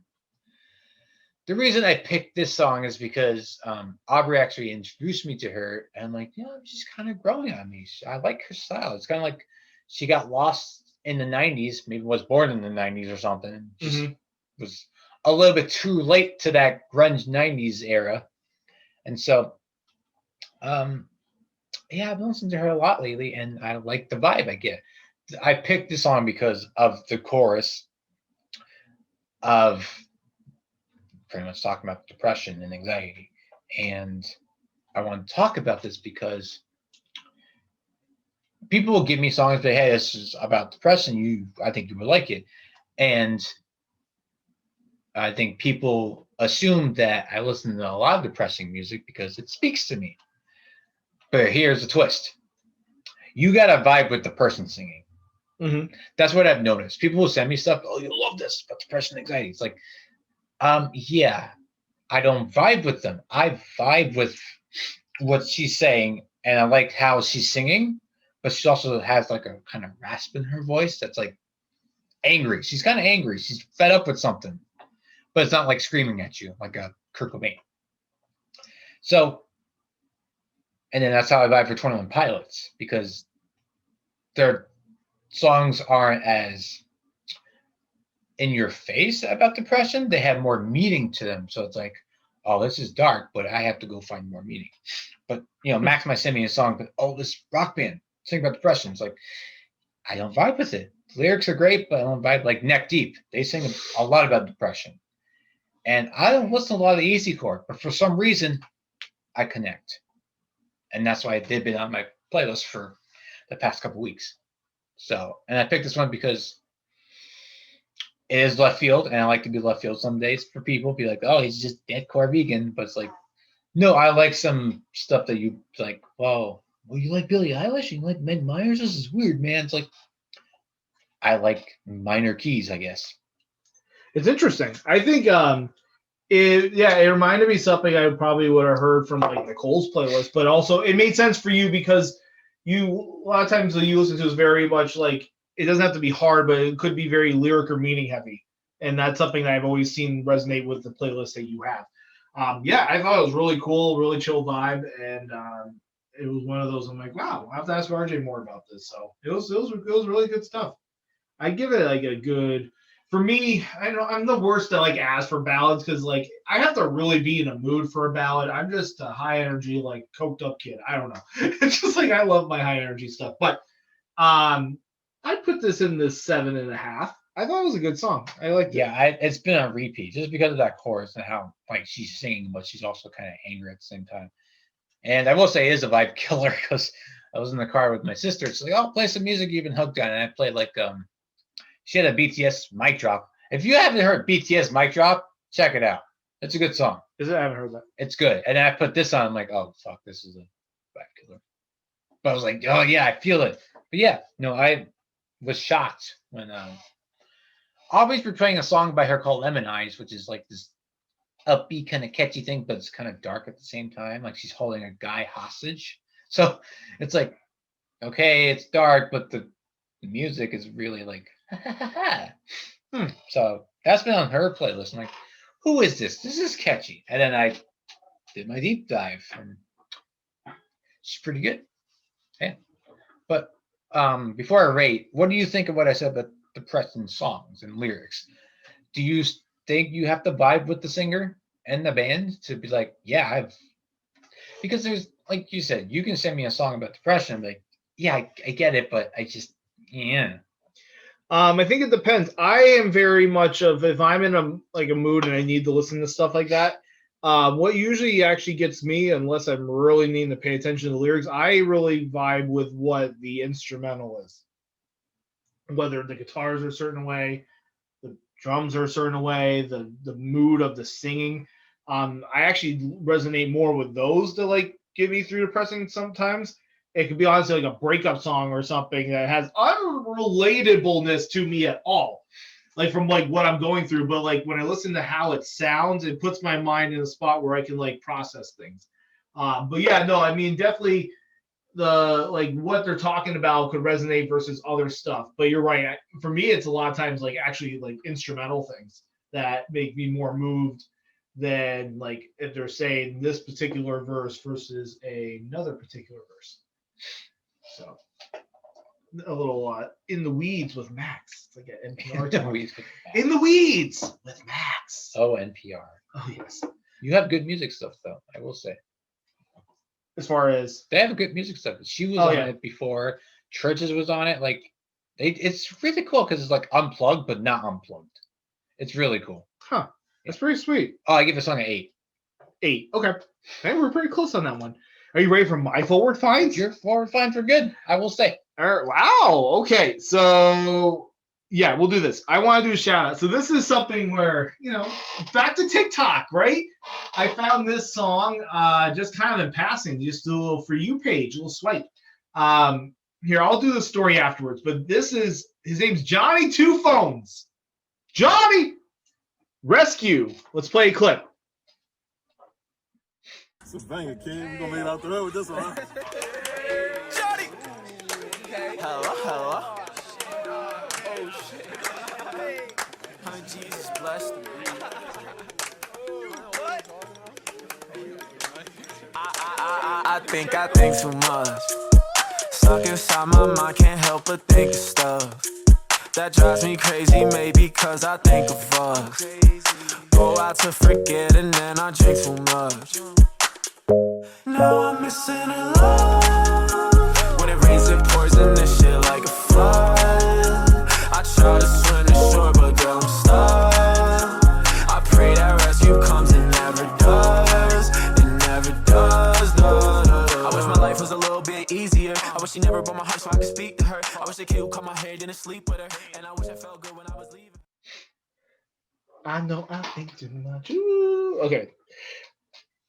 The reason I picked this song is because Aubrey actually introduced me to her, and like, she's kind of growing on me. I like her style. It's kind of like she got lost in the 90s, maybe was born in the 90s or something. Just was a little bit too late to that grunge 90s era. And so, I've been listening to her a lot lately, and I like the vibe I get. I picked this song because of the chorus of pretty much talking about depression and anxiety. And I want to talk about this because people will give me songs that, hey, this is about depression. I think you would like it. And I think people assume that I listen to a lot of depressing music because it speaks to me. But here's the twist. You got to vibe with the person singing. Mm-hmm. That's what I've noticed. People will send me stuff. Oh, you love this about depression and anxiety. It's like, yeah, I don't vibe with them. I vibe with what she's saying, and I like how she's singing, but she also has like a kind of rasp in her voice that's like angry. She's kind of angry. She's fed up with something, but it's not like screaming at you like a Kurt Cobain. So, and then that's how I vibe for 21 Pilots, because their songs aren't as in your face about depression. They have more meaning to them. So it's like, oh, this is dark, but I have to go find more meaning. But, Max might send me a song, but, oh, this rock band sing about depression. It's like, I don't vibe with it. The lyrics are great, but I don't vibe. Like Neck Deep, they sing a lot about depression. And I don't listen to a lot of the easycore, but for some reason, I connect. And that's why they've been on my playlist for the past couple weeks. So, and I picked this one because it is left field, and I like to do left field some days for people. Be like, oh, he's just deadcore vegan. But it's like, no, I like some stuff that you like, well, you like Billie Eilish? You like Meg Myers? This is weird, man. It's like, I like minor keys, I guess. It's interesting. I think It reminded me of something I probably would have heard from like Nicole's playlist, but also it made sense for you because a lot of times what you listen to is very much like it doesn't have to be hard, but it could be very lyric or meaning heavy, and that's something that I've always seen resonate with the playlist that you have. I thought it was really cool, really chill vibe, and it was one of those. I'm like, wow, I'll have to ask RJ more about this. So it was really good stuff. I give it like a good. For me, I know I'm the worst to like ask for ballads because like I have to really be in a mood for a ballad. I'm just a high energy, like coked up kid. I don't know. It's just like I love my high energy stuff. But I put this in the 7.5. I thought it was a good song. I liked it. Yeah, it's been on repeat just because of that chorus and how like she's singing, but she's also kind of angry at the same time. And I will say it is a vibe killer because I was in the car with my sister. It's like, I'll play some music you've been hooked on. And I played like she had a BTS mic drop. If you haven't heard BTS mic drop, check it out. It's a good song. Is it? I haven't heard that. It's good. And I put this on. I'm like, oh fuck, this is a vibe killer. But I was like, oh yeah, I feel it. But yeah, no, I was shocked when always be playing a song by her called Lemon Eyes, which is like this upbeat kind of catchy thing, but it's kind of dark at the same time. Like she's holding a guy hostage. So it's like, okay, it's dark, but the music is really like, So that's been on her playlist. I'm like, who is this? This is catchy. And then I did my deep dive, and she's pretty good. Yeah. But before I rate, what do you think of what I said about depressing songs and lyrics? Do you think you have to vibe with the singer and the band to be like, yeah, because there's, like you said, you can send me a song about depression and be like, yeah, I get it, but I just, yeah. I think it depends. I am very much of, if I'm in a mood and I need to listen to stuff like that, what usually actually gets me, unless I'm really needing to pay attention to the lyrics, I really vibe with what the instrumental is. Whether the guitars are a certain way, the drums are a certain way, the mood of the singing. I actually resonate more with those to like get me through depressing sometimes. It could be honestly like a breakup song or something that has unrelatableness to me at all, like from like what I'm going through. But like when I listen to how it sounds, it puts my mind in a spot where I can like process things. But yeah, no, I mean definitely the like what they're talking about could resonate versus other stuff. But you're right. For me, it's a lot of times like actually like instrumental things that make me more moved than like if they're saying this particular verse versus another particular verse. So a little in the weeds with Max. It's like an NPR talk. In the weeds with Max. Oh, NPR. Oh yes. You have good music stuff though, I will say. As far as they have good music stuff. She was on it before. Churches was on it. Like it's really cool because it's like unplugged but not unplugged. It's really cool. Huh. That's pretty sweet. Oh, I give a song an 8. 8. Okay. Hey, we're pretty close on that one. Are you ready for my forward finds? Your forward finds are good, I will say. All right. Wow. Okay. So yeah, we'll do this. I want to do a shout out. So this is something where, back to TikTok, right? I found this song just kind of in passing, just a little For You page, a little swipe. Here, I'll do the story afterwards, but his name's Johnny Two Phones. Johnny Rescue. Let's play a clip. It's a banger, kid. We're gonna make it out the road with this one, huh? Johnny! Hello. Oh, shit. Honey, Jesus blessed me. I think too much. Stuck inside my mind, can't help but think of stuff that drives me crazy, maybe cause I think of us. Go out to forget and then I drink too much. Now I'm missing a love. When it rains, it pours in this shit like a flood. I try to swim the shore, but girl, I'm stuck. I pray that rescue comes, it never does. It never does. I wish my life was a little bit easier. I wish she never broke my heart so I could speak to her. I wish the kid who cut my hair didn't sleep with her. And I wish I felt good when I was leaving. I know I think too much. Ooh. Okay.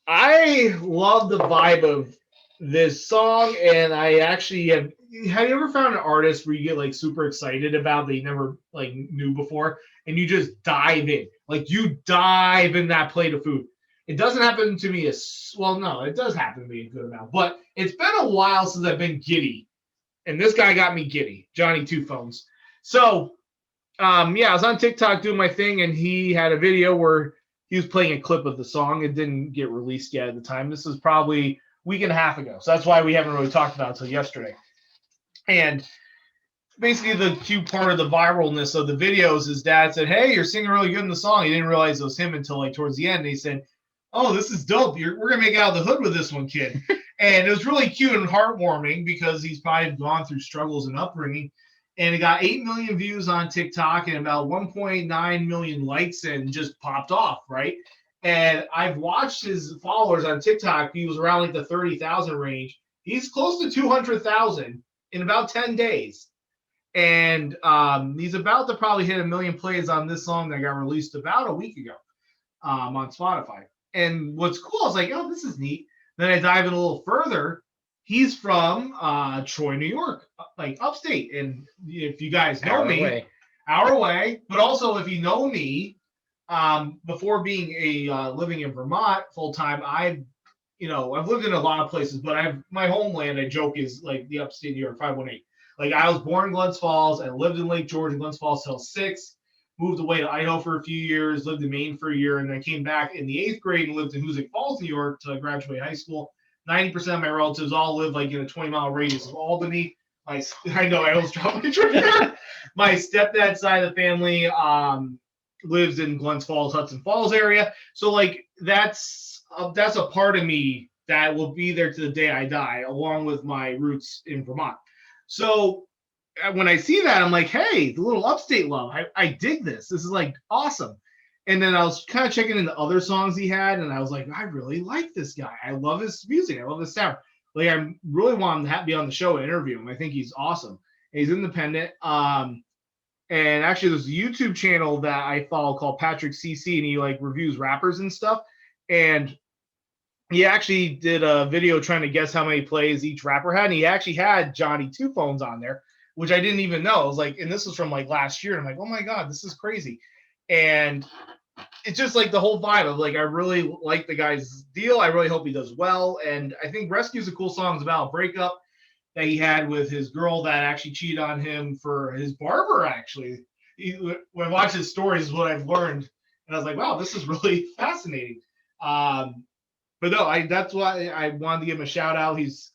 I love the vibe of this song, and I actually have you ever found an artist where you get like super excited about that you never like knew before, and you just dive in? Like you dive in that plate of food. It doesn't happen to me as well. No, it does happen to me a good amount, but it's been a while since I've been giddy, and this guy got me giddy, Johnny Two Phones. So, I was on TikTok doing my thing, and he had a video where he was playing a clip of the song. It didn't get released yet at the time. This was probably a week and a half ago, so that's why we haven't really talked about it until yesterday. And basically, the cute part of the viralness of the videos, his dad said, "Hey, you're singing really good in the song." He didn't realize it was him until like towards the end. And he said, "Oh, this is dope. We're gonna make it out of the hood with this one, kid." And it was really cute and heartwarming because he's probably gone through struggles and upbringing. And it got 8 million views on TikTok and about 1.9 million likes and just popped off, right? And I've watched his followers on TikTok. He was around like the 30,000 range. He's close to 200,000 in about 10 days. And he's about to probably hit 1 million plays on this song that got released about a week ago on Spotify. And what's cool, I was like, oh, this is neat. Then I dive in a little further. He's from Troy, New York, like upstate. And if you guys know me, hour away. But also, if you know me, before being a living in Vermont full time, I've lived in a lot of places, but my homeland, I joke, is like the upstate New York 518. Like I was born in Glens Falls and lived in Lake George and Glens Falls till 6. Moved away to Idaho for a few years, lived in Maine for a year, and then came back in the 8th grade and lived in Hoosick Falls, New York, to graduate high school. 90% of my relatives all live like in a 20-mile radius of Albany. I know I almost dropped my trip there. My stepdad's side of the family lives in Glens Falls, Hudson Falls area. So like that's a part of me that will be there to the day I die, along with my roots in Vermont. So when I see that, I'm like, hey, the little upstate love. I dig this. This is like awesome. And then I was kind of checking into other songs he had, and I was like, I really like this guy. I love his music. I love his sound. Like, I really want him to be on the show and interview him. I think he's awesome. And he's independent. And actually, there's a YouTube channel that I follow called Patrick CC, and he like reviews rappers and stuff. And he actually did a video trying to guess how many plays each rapper had. And he actually had Johnny Two Phones on there, which I didn't even know. I was like, and this was from like last year. And I'm like, oh my God, this is crazy. And it's just like the whole vibe of like, I really like the guy's deal. I really hope he does well. And I think Rescue's a cool song. It's about a breakup that he had with his girl that actually cheated on him for his barber, actually. When I watch his stories, is what I've learned. And I was like, wow, this is really fascinating. But no, that's why I wanted to give him a shout out. He's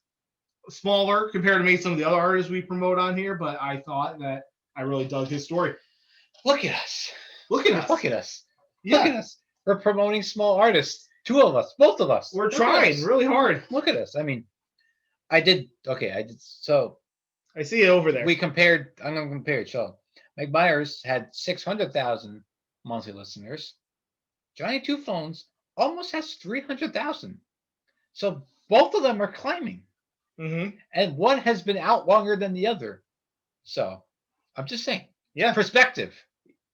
smaller compared to maybe some of the other artists we promote on here, but I thought that I really dug his story. Look at us. Look at us. Look at us. Yeah. Look at us. We're promoting small artists. 2 of us. Both of us. We're trying really hard. Look at us. I mean, I did. So I see it over there. I'm going to compare it. So Meg Myers had 600,000 monthly listeners. Johnny Two Phones almost has 300,000. So both of them are climbing. Mm-hmm. And one has been out longer than the other. So I'm just saying. Yeah. Perspective.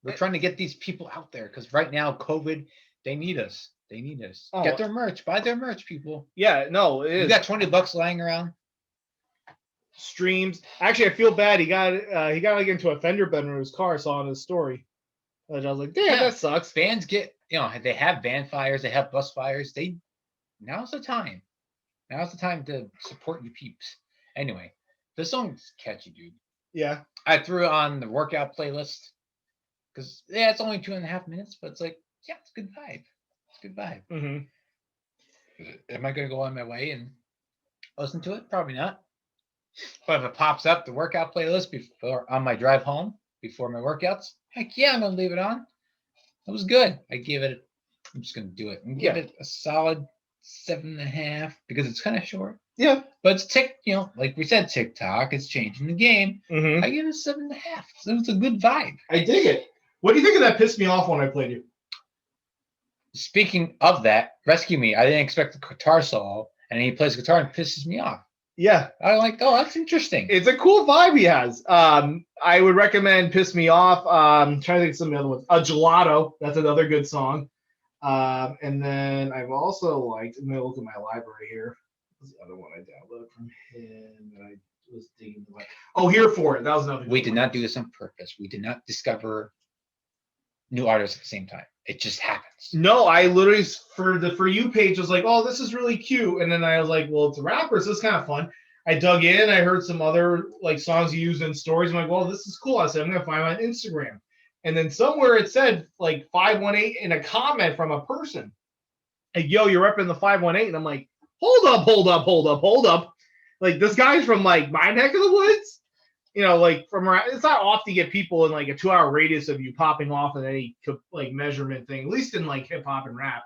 We're trying to get these people out there because right now, COVID, they need us. They need us. Oh. Get their merch. Buy their merch, people. Yeah, no, it is. You got $20 lying around. Streams. Actually, I feel bad. He got like into a fender bender in his car. I saw in his story. And I was like, damn, that sucks. Fans get, they have van fires. They have bus fires. Now's the time. Now's the time to support your peeps. Anyway, this song's catchy, dude. Yeah. I threw it on the workout playlist. Because, it's only 2.5 minutes, but it's like, yeah, it's a good vibe. It's a good vibe. Mm-hmm. Am I going to go on my way and listen to it? Probably not. But if it pops up, the workout playlist before on my drive home, before my workouts, heck yeah, I'm going to leave it on. It was good. I'm just going to do it. And give it a solid 7.5 because it's kind of short. Yeah. But it's like we said, TikTok is changing the game. Mm-hmm. I give it 7.5. So it's a good vibe. I dig it. What do you think of that pissed me off when I played you? Speaking of that, Rescue Me. I didn't expect the guitar solo, and he plays guitar and pisses me off. Yeah. I'm like, oh, that's interesting. It's a cool vibe he has. I would recommend Piss Me Off. Trying to think of some of the other ones. Gelato. That's another good song. And then I've also liked, I'm going to look at my library here. What's the other one I downloaded from him that I was digging? Here For It. That was another good We one. did not do this on purpose. We did not discover new artists at the same time. It just happens. No, I literally for the For You page was like, oh, this is really cute, and then I was like, well, it's a rapper, so it's kind of fun. I dug in, I heard some other like songs he used in stories. I'm like, well, this is cool. I said, I'm gonna find him on Instagram, and then somewhere it said like 518 in a comment from a person, like, yo, you're repping the 518, and I'm like, hold up. Like, this guy's from like my neck of the woods, like from around. It's not often to get people in like a 2-hour radius of you popping off in any like measurement thing, at least in like hip hop and rap.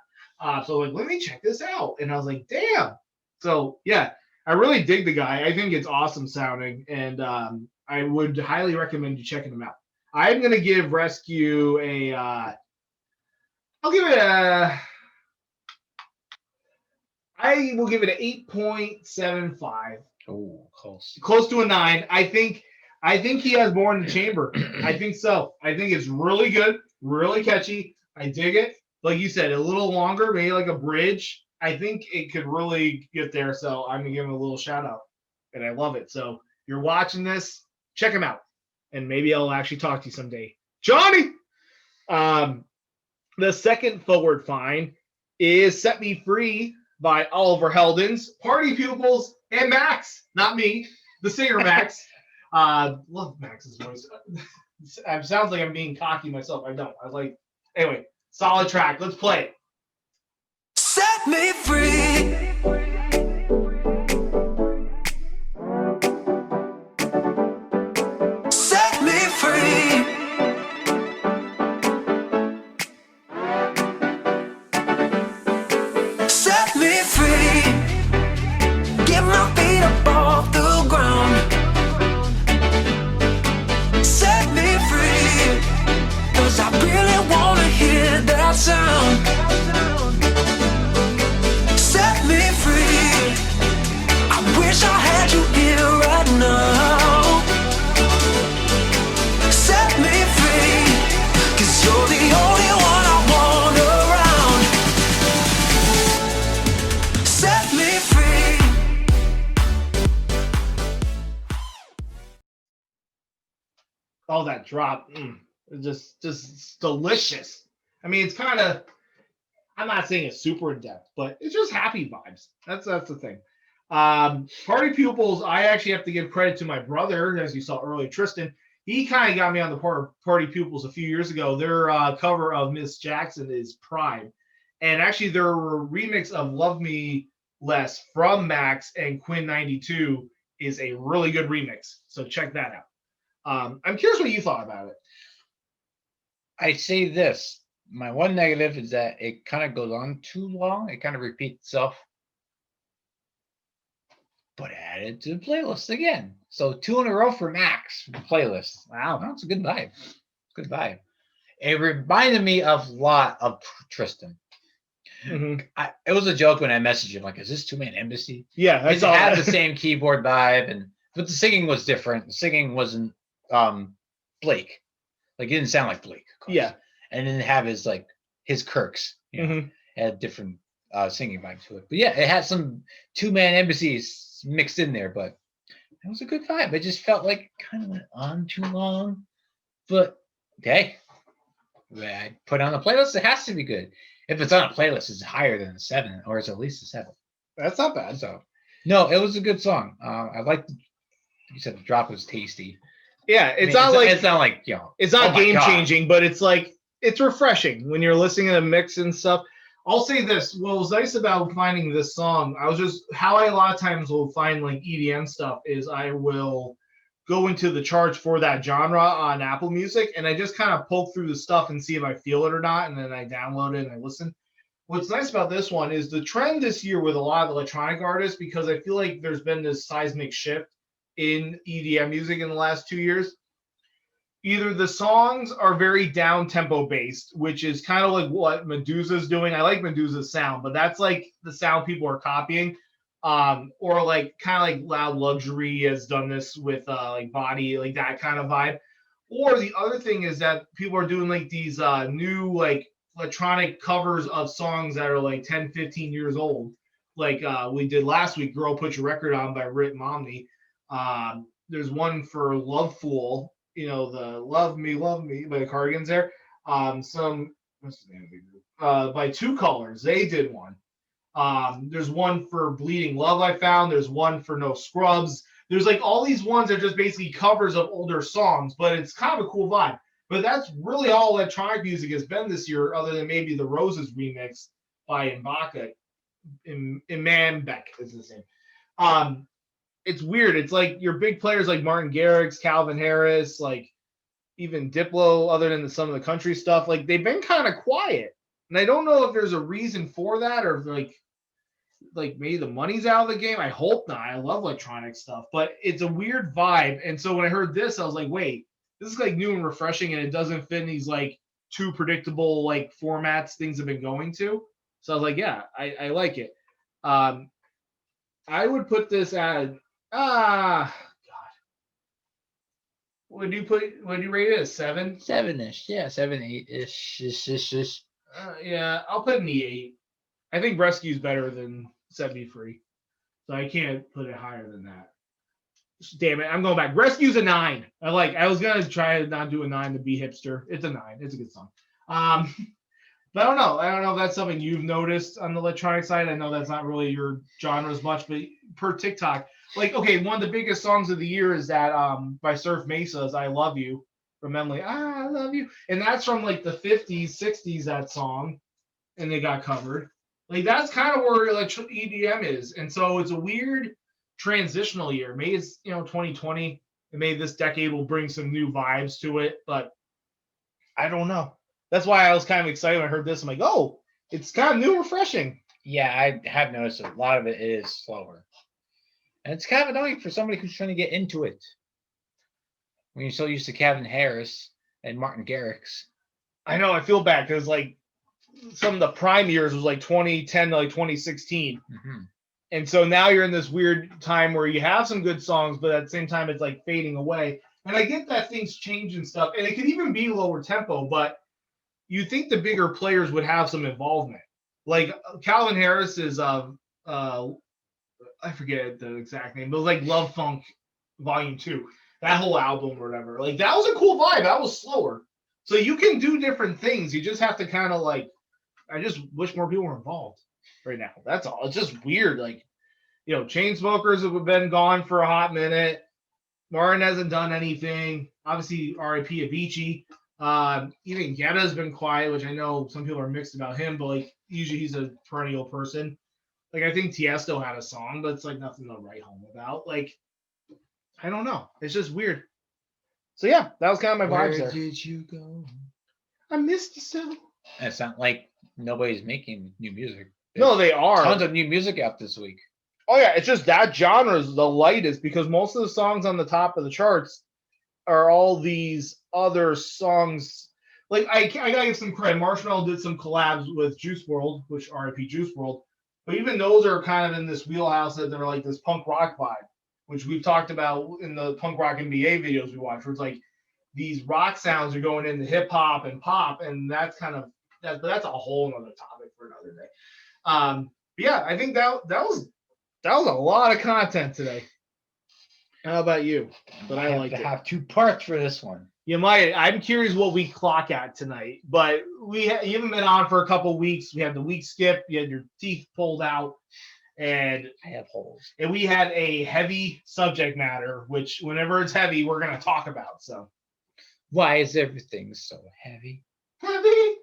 So like, let me check this out, and I was like, damn. So yeah, I really dig the guy. I think it's awesome sounding, and I would highly recommend you checking him out. I'm gonna give Rescue a. I'll give it a. I will give it an 8.75. Oh, close. Close to a 9. I think he has more in the chamber. I think so. I think it's really good, really catchy. I dig it. Like you said, a little longer, maybe like a bridge. I think it could really get there. So I'm gonna give him a little shout out. And I love it. So you're watching this, check him out. And maybe I'll actually talk to you someday. Johnny! The second forward find is Set Me Free by Oliver Heldens, Party Pupils, and Max. Not me, the singer Max. Love Max's voice. It sounds like I'm being cocky myself. I don't. Anyway, solid track. Let's play it. Set me free. Set me free. Set me free. Get my feet up off the ground. Set me free. 'Cause I really wanna hear that sound. Set me free. I wish I had you here right now. Set me free. 'Cause you're the only one I want around. Set me free. Oh, that drop. It's just delicious. I mean, it's kind of, I'm not saying it's super in depth, but it's just happy vibes. That's the thing. Party Pupils, I actually have to give credit to my brother, as you saw earlier, Tristan. He kind of got me on the Party Pupils a few years ago. Their cover of Miss Jackson is Pride. And actually their remix of Love Me Less from Max and Quinn 92 is a really good remix. So check that out. I'm curious what you thought about it. I say this. My one negative is that it kind of goes on too long. It kind of repeats itself. But add it to the playlist again. So 2 in a row for Max for the playlist. Wow, that's a good vibe. Good vibe. It reminded me a lot of Tristan. Mm-hmm. It was a joke when I messaged him, like, is this Two-Man Embassy? Yeah, I It saw had that. the same keyboard vibe, but the singing was different. The singing wasn't Blake. Like, it didn't sound like Blake. Of course. Yeah. And didn't have his quirks. Mm-hmm. It had different singing vibe to it. But yeah, it had some Two-Man Embassies mixed in there, but it was a good vibe. It just felt like it kind of went on too long. But okay. I put it on the playlist, it has to be good. If it's on a playlist, it's higher than a 7, or it's at least a 7. That's not bad. So no, it was a good song. I liked, you said the drop was tasty. Yeah, it's not like it's not game changing, but it's like it's refreshing when you're listening to the mix and stuff. I'll say this: what was nice about finding this song, how I a lot of times will find like EDM stuff is I will go into the charts for that genre on Apple Music, and I just kind of poke through the stuff and see if I feel it or not, and then I download it and I listen. What's nice about this one is the trend this year with a lot of electronic artists, because I feel like there's been this seismic shift in EDM music in the last 2 years. Either the songs are very down-tempo based, which is kind of like what Medusa's doing. I like Medusa's sound, but that's like the sound people are copying. Or like kind of like Loud Luxury has done this with like Body, like that kind of vibe. Or the other thing is that people are doing like these new like electronic covers of songs that are like 10, 15 years old. Like we did last week, Girl Put Your Record On by Rit Momney. There's one for Love Fool, the Love Me by the Cardigans there. Some what's the name of the group? By Two Colors. They did one. There's one for Bleeding Love I found. There's one for No Scrubs. There's like all these ones that are just basically covers of older songs, but it's kind of a cool vibe. But that's really all electronic music has been this year, other than maybe the Roses remix by Mbaka. Imambek is his name. It's weird. It's like your big players like Martin Garrix, Calvin Harris, like even Diplo, other than some of the country stuff, like they've been kind of quiet. And I don't know if there's a reason for that or if like maybe the money's out of the game. I hope not. I love electronic stuff, but it's a weird vibe. And so when I heard this, I was like, wait, this is like new and refreshing, and it doesn't fit in these like too predictable like formats things have been going to. So I was like, yeah, I like it. I would put this at God. Would you rate it as 7? 7-ish, yeah, 7, 8-ish. Yeah, I'll put it in the 8. I think Rescue's better than Set Me Free, so I can't put it higher than that. Damn it, I'm going back. Rescue's a 9. I was gonna try to not do a 9 to be hipster. It's a 9. It's a good song. But I don't know. I don't know if that's something you've noticed on the electronic side. I know that's not really your genre as much, but per TikTok, like, okay, one of the biggest songs of the year is that by Surf Mesa's I Love You from Emily. I love you. And that's from like the 50s, 60s, that song. And they got covered. Like that's kind of where EDM is. And so it's a weird transitional year. Maybe it's 2020. And maybe this decade will bring some new vibes to it, but I don't know. That's why I was kind of excited when I heard this. I'm like, oh, it's kind of new and refreshing. Yeah, I have noticed a lot of it is slower. And it's kind of annoying for somebody who's trying to get into it. When you're so used to Calvin Harris and Martin Garrix. I know, I feel bad because like some of the prime years was like 2010 to like 2016. Mm-hmm. And so now you're in this weird time where you have some good songs, but at the same time it's like fading away. And I get that things change and stuff. And it could even be lower tempo, but you think the bigger players would have some involvement. Like Calvin Harris is I forget the exact name, but it was like Love Funk Volume 2. That whole album or whatever. Like that was a cool vibe. That was slower. So you can do different things. You just have to kind of like, I just wish more people were involved right now. That's all. It's just weird. Like, Chainsmokers have been gone for a hot minute. Martin hasn't done anything. Obviously, R.I.P. Avicii. Even Guetta's been quiet, which I know some people are mixed about him, but like usually he's a perennial person. Like I think Tiesto had a song, but it's like nothing to write home about. Like I don't know. It's just weird. So yeah, that was kind of my vibes there. Where did you go? I missed you so. It's not like nobody's making new music. No, they are. Tons of new music out this week. Oh yeah, it's just that genre is the lightest because most of the songs on the top of the charts are all these other songs. Like I gotta give some credit. Marshmello did some collabs with Juice WRLD, which R.I.P. Juice WRLD. But even those are kind of in this wheelhouse that they're like this punk rock vibe, which we've talked about in the punk rock NBA videos we watch, where it's like these rock sounds are going into hip hop and pop, and that's kind of that's a whole other topic for another day. But yeah, I think that was a lot of content today. How about you? But I like to have 2 parts for this one. You might. I'm curious what we clock at tonight, but you haven't been on for a couple of weeks. We had the week skip. You had your teeth pulled out, and I have holes. And we had a heavy subject matter, which whenever it's heavy, we're going to talk about. So, why is everything so heavy? Heavy.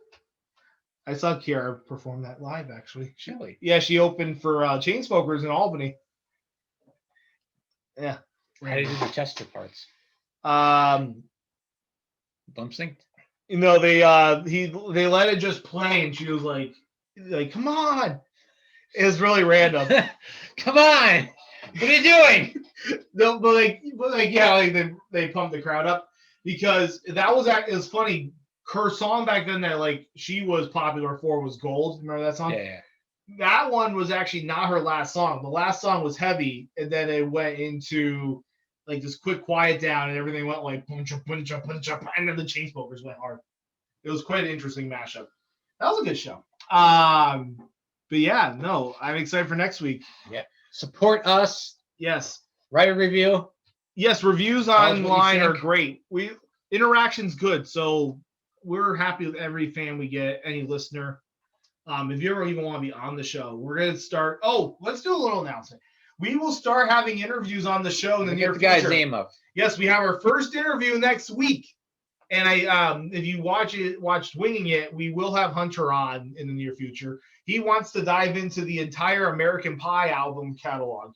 I saw Kiara perform that live, actually. Really? Yeah, she opened for Chainsmokers in Albany. Yeah. How did you do the Chester parts? Bump synced? They let it just play, and she was like, come on. It was really random. Come on. What are you doing? No, but they pumped the crowd up because it was funny. Her song back then that like she was popular for was Gold. Remember that song? Yeah. That one was actually not her last song. The last song was heavy, and then it went into like this quick quiet down, and everything went like punch up, and then the Chainsmokers went hard. It was quite an interesting mashup. That was a good show. But yeah, no, I'm excited for next week. Yeah. Support us. Yes. Write a review. Yes, reviews online are great. Interaction's good. So we're happy with every fan we get, any listener. If you ever even want to be on the show, we're gonna start. Oh, let's do a little announcement. We will start having interviews on the show in the near future. Get the guy's name up. Yes, we have our first interview next week. And if you watched Winging It, we will have Hunter on in the near future. He wants to dive into the entire American Pie album catalog.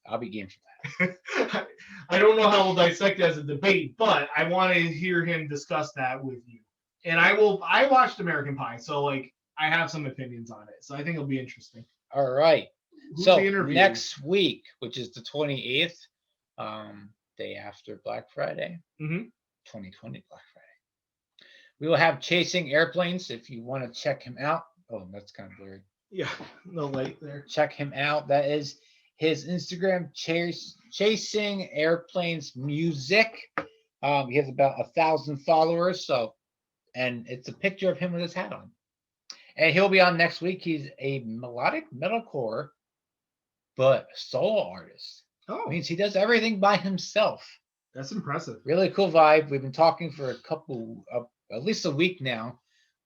I'll be game for that. I don't know how we'll dissect it as a debate, but I want to hear him discuss that with you. And I watched American Pie, so like I have some opinions on it. So I think it'll be interesting. All right. Who's so the interview? Next week, which is the 28th, day after Black Friday, 2020 Black Friday, we will have Chasing Airplanes. If you want to check him out. Oh, that's kind of blurry. Yeah, no light there. Check him out. That is his Instagram, Chasing Airplanes Music. He has about 1,000 followers. And it's a picture of him with his hat on. And he'll be on next week. He's a melodic metalcore, but solo artist. Oh, it means he does everything by himself. That's impressive. Really cool vibe. We've been talking for at least a week now.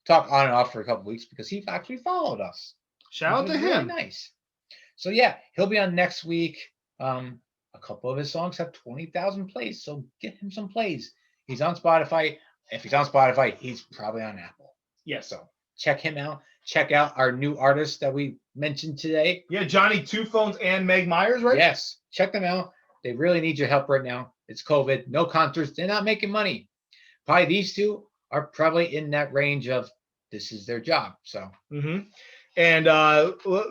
Talk on and off for a couple weeks because he actually followed us. Shout out to him. Really nice. So yeah, he'll be on next week. A couple of his songs have 20,000 plays, so get him some plays. He's on Spotify. If he's on Spotify, he's probably on Apple. Yes. So check him out. Check out our new artists that we mentioned today. Yeah, Johnny Two Phones and Meg Myers, right? Yes. Check them out. They really need your help right now. It's COVID. No concerts. They're not making money. Probably these two are probably in that range of this is their job. So. And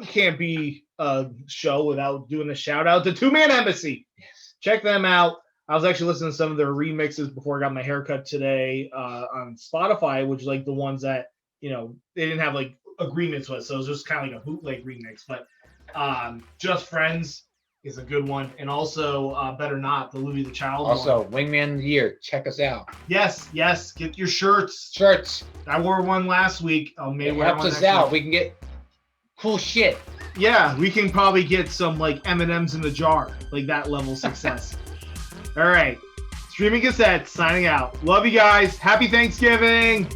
can't be a show without doing a shout out to Two Man Embassy. Yes. Check them out. I was actually listening to some of their remixes before I got my haircut today on Spotify, which is like the ones that, they didn't have like agreements with. So it was just kind of like a bootleg remix. But Just Friends is a good one. And also Better Not, the Louis the Child Also, one. Wingman of the Year. Check us out. Yes. Get your shirts. I wore one last week. It helps us out. We can get cool shit. Yeah, we can probably get some like M&Ms in the jar, like that level success. All right. Streaming Cassettes signing out. Love you guys. Happy Thanksgiving.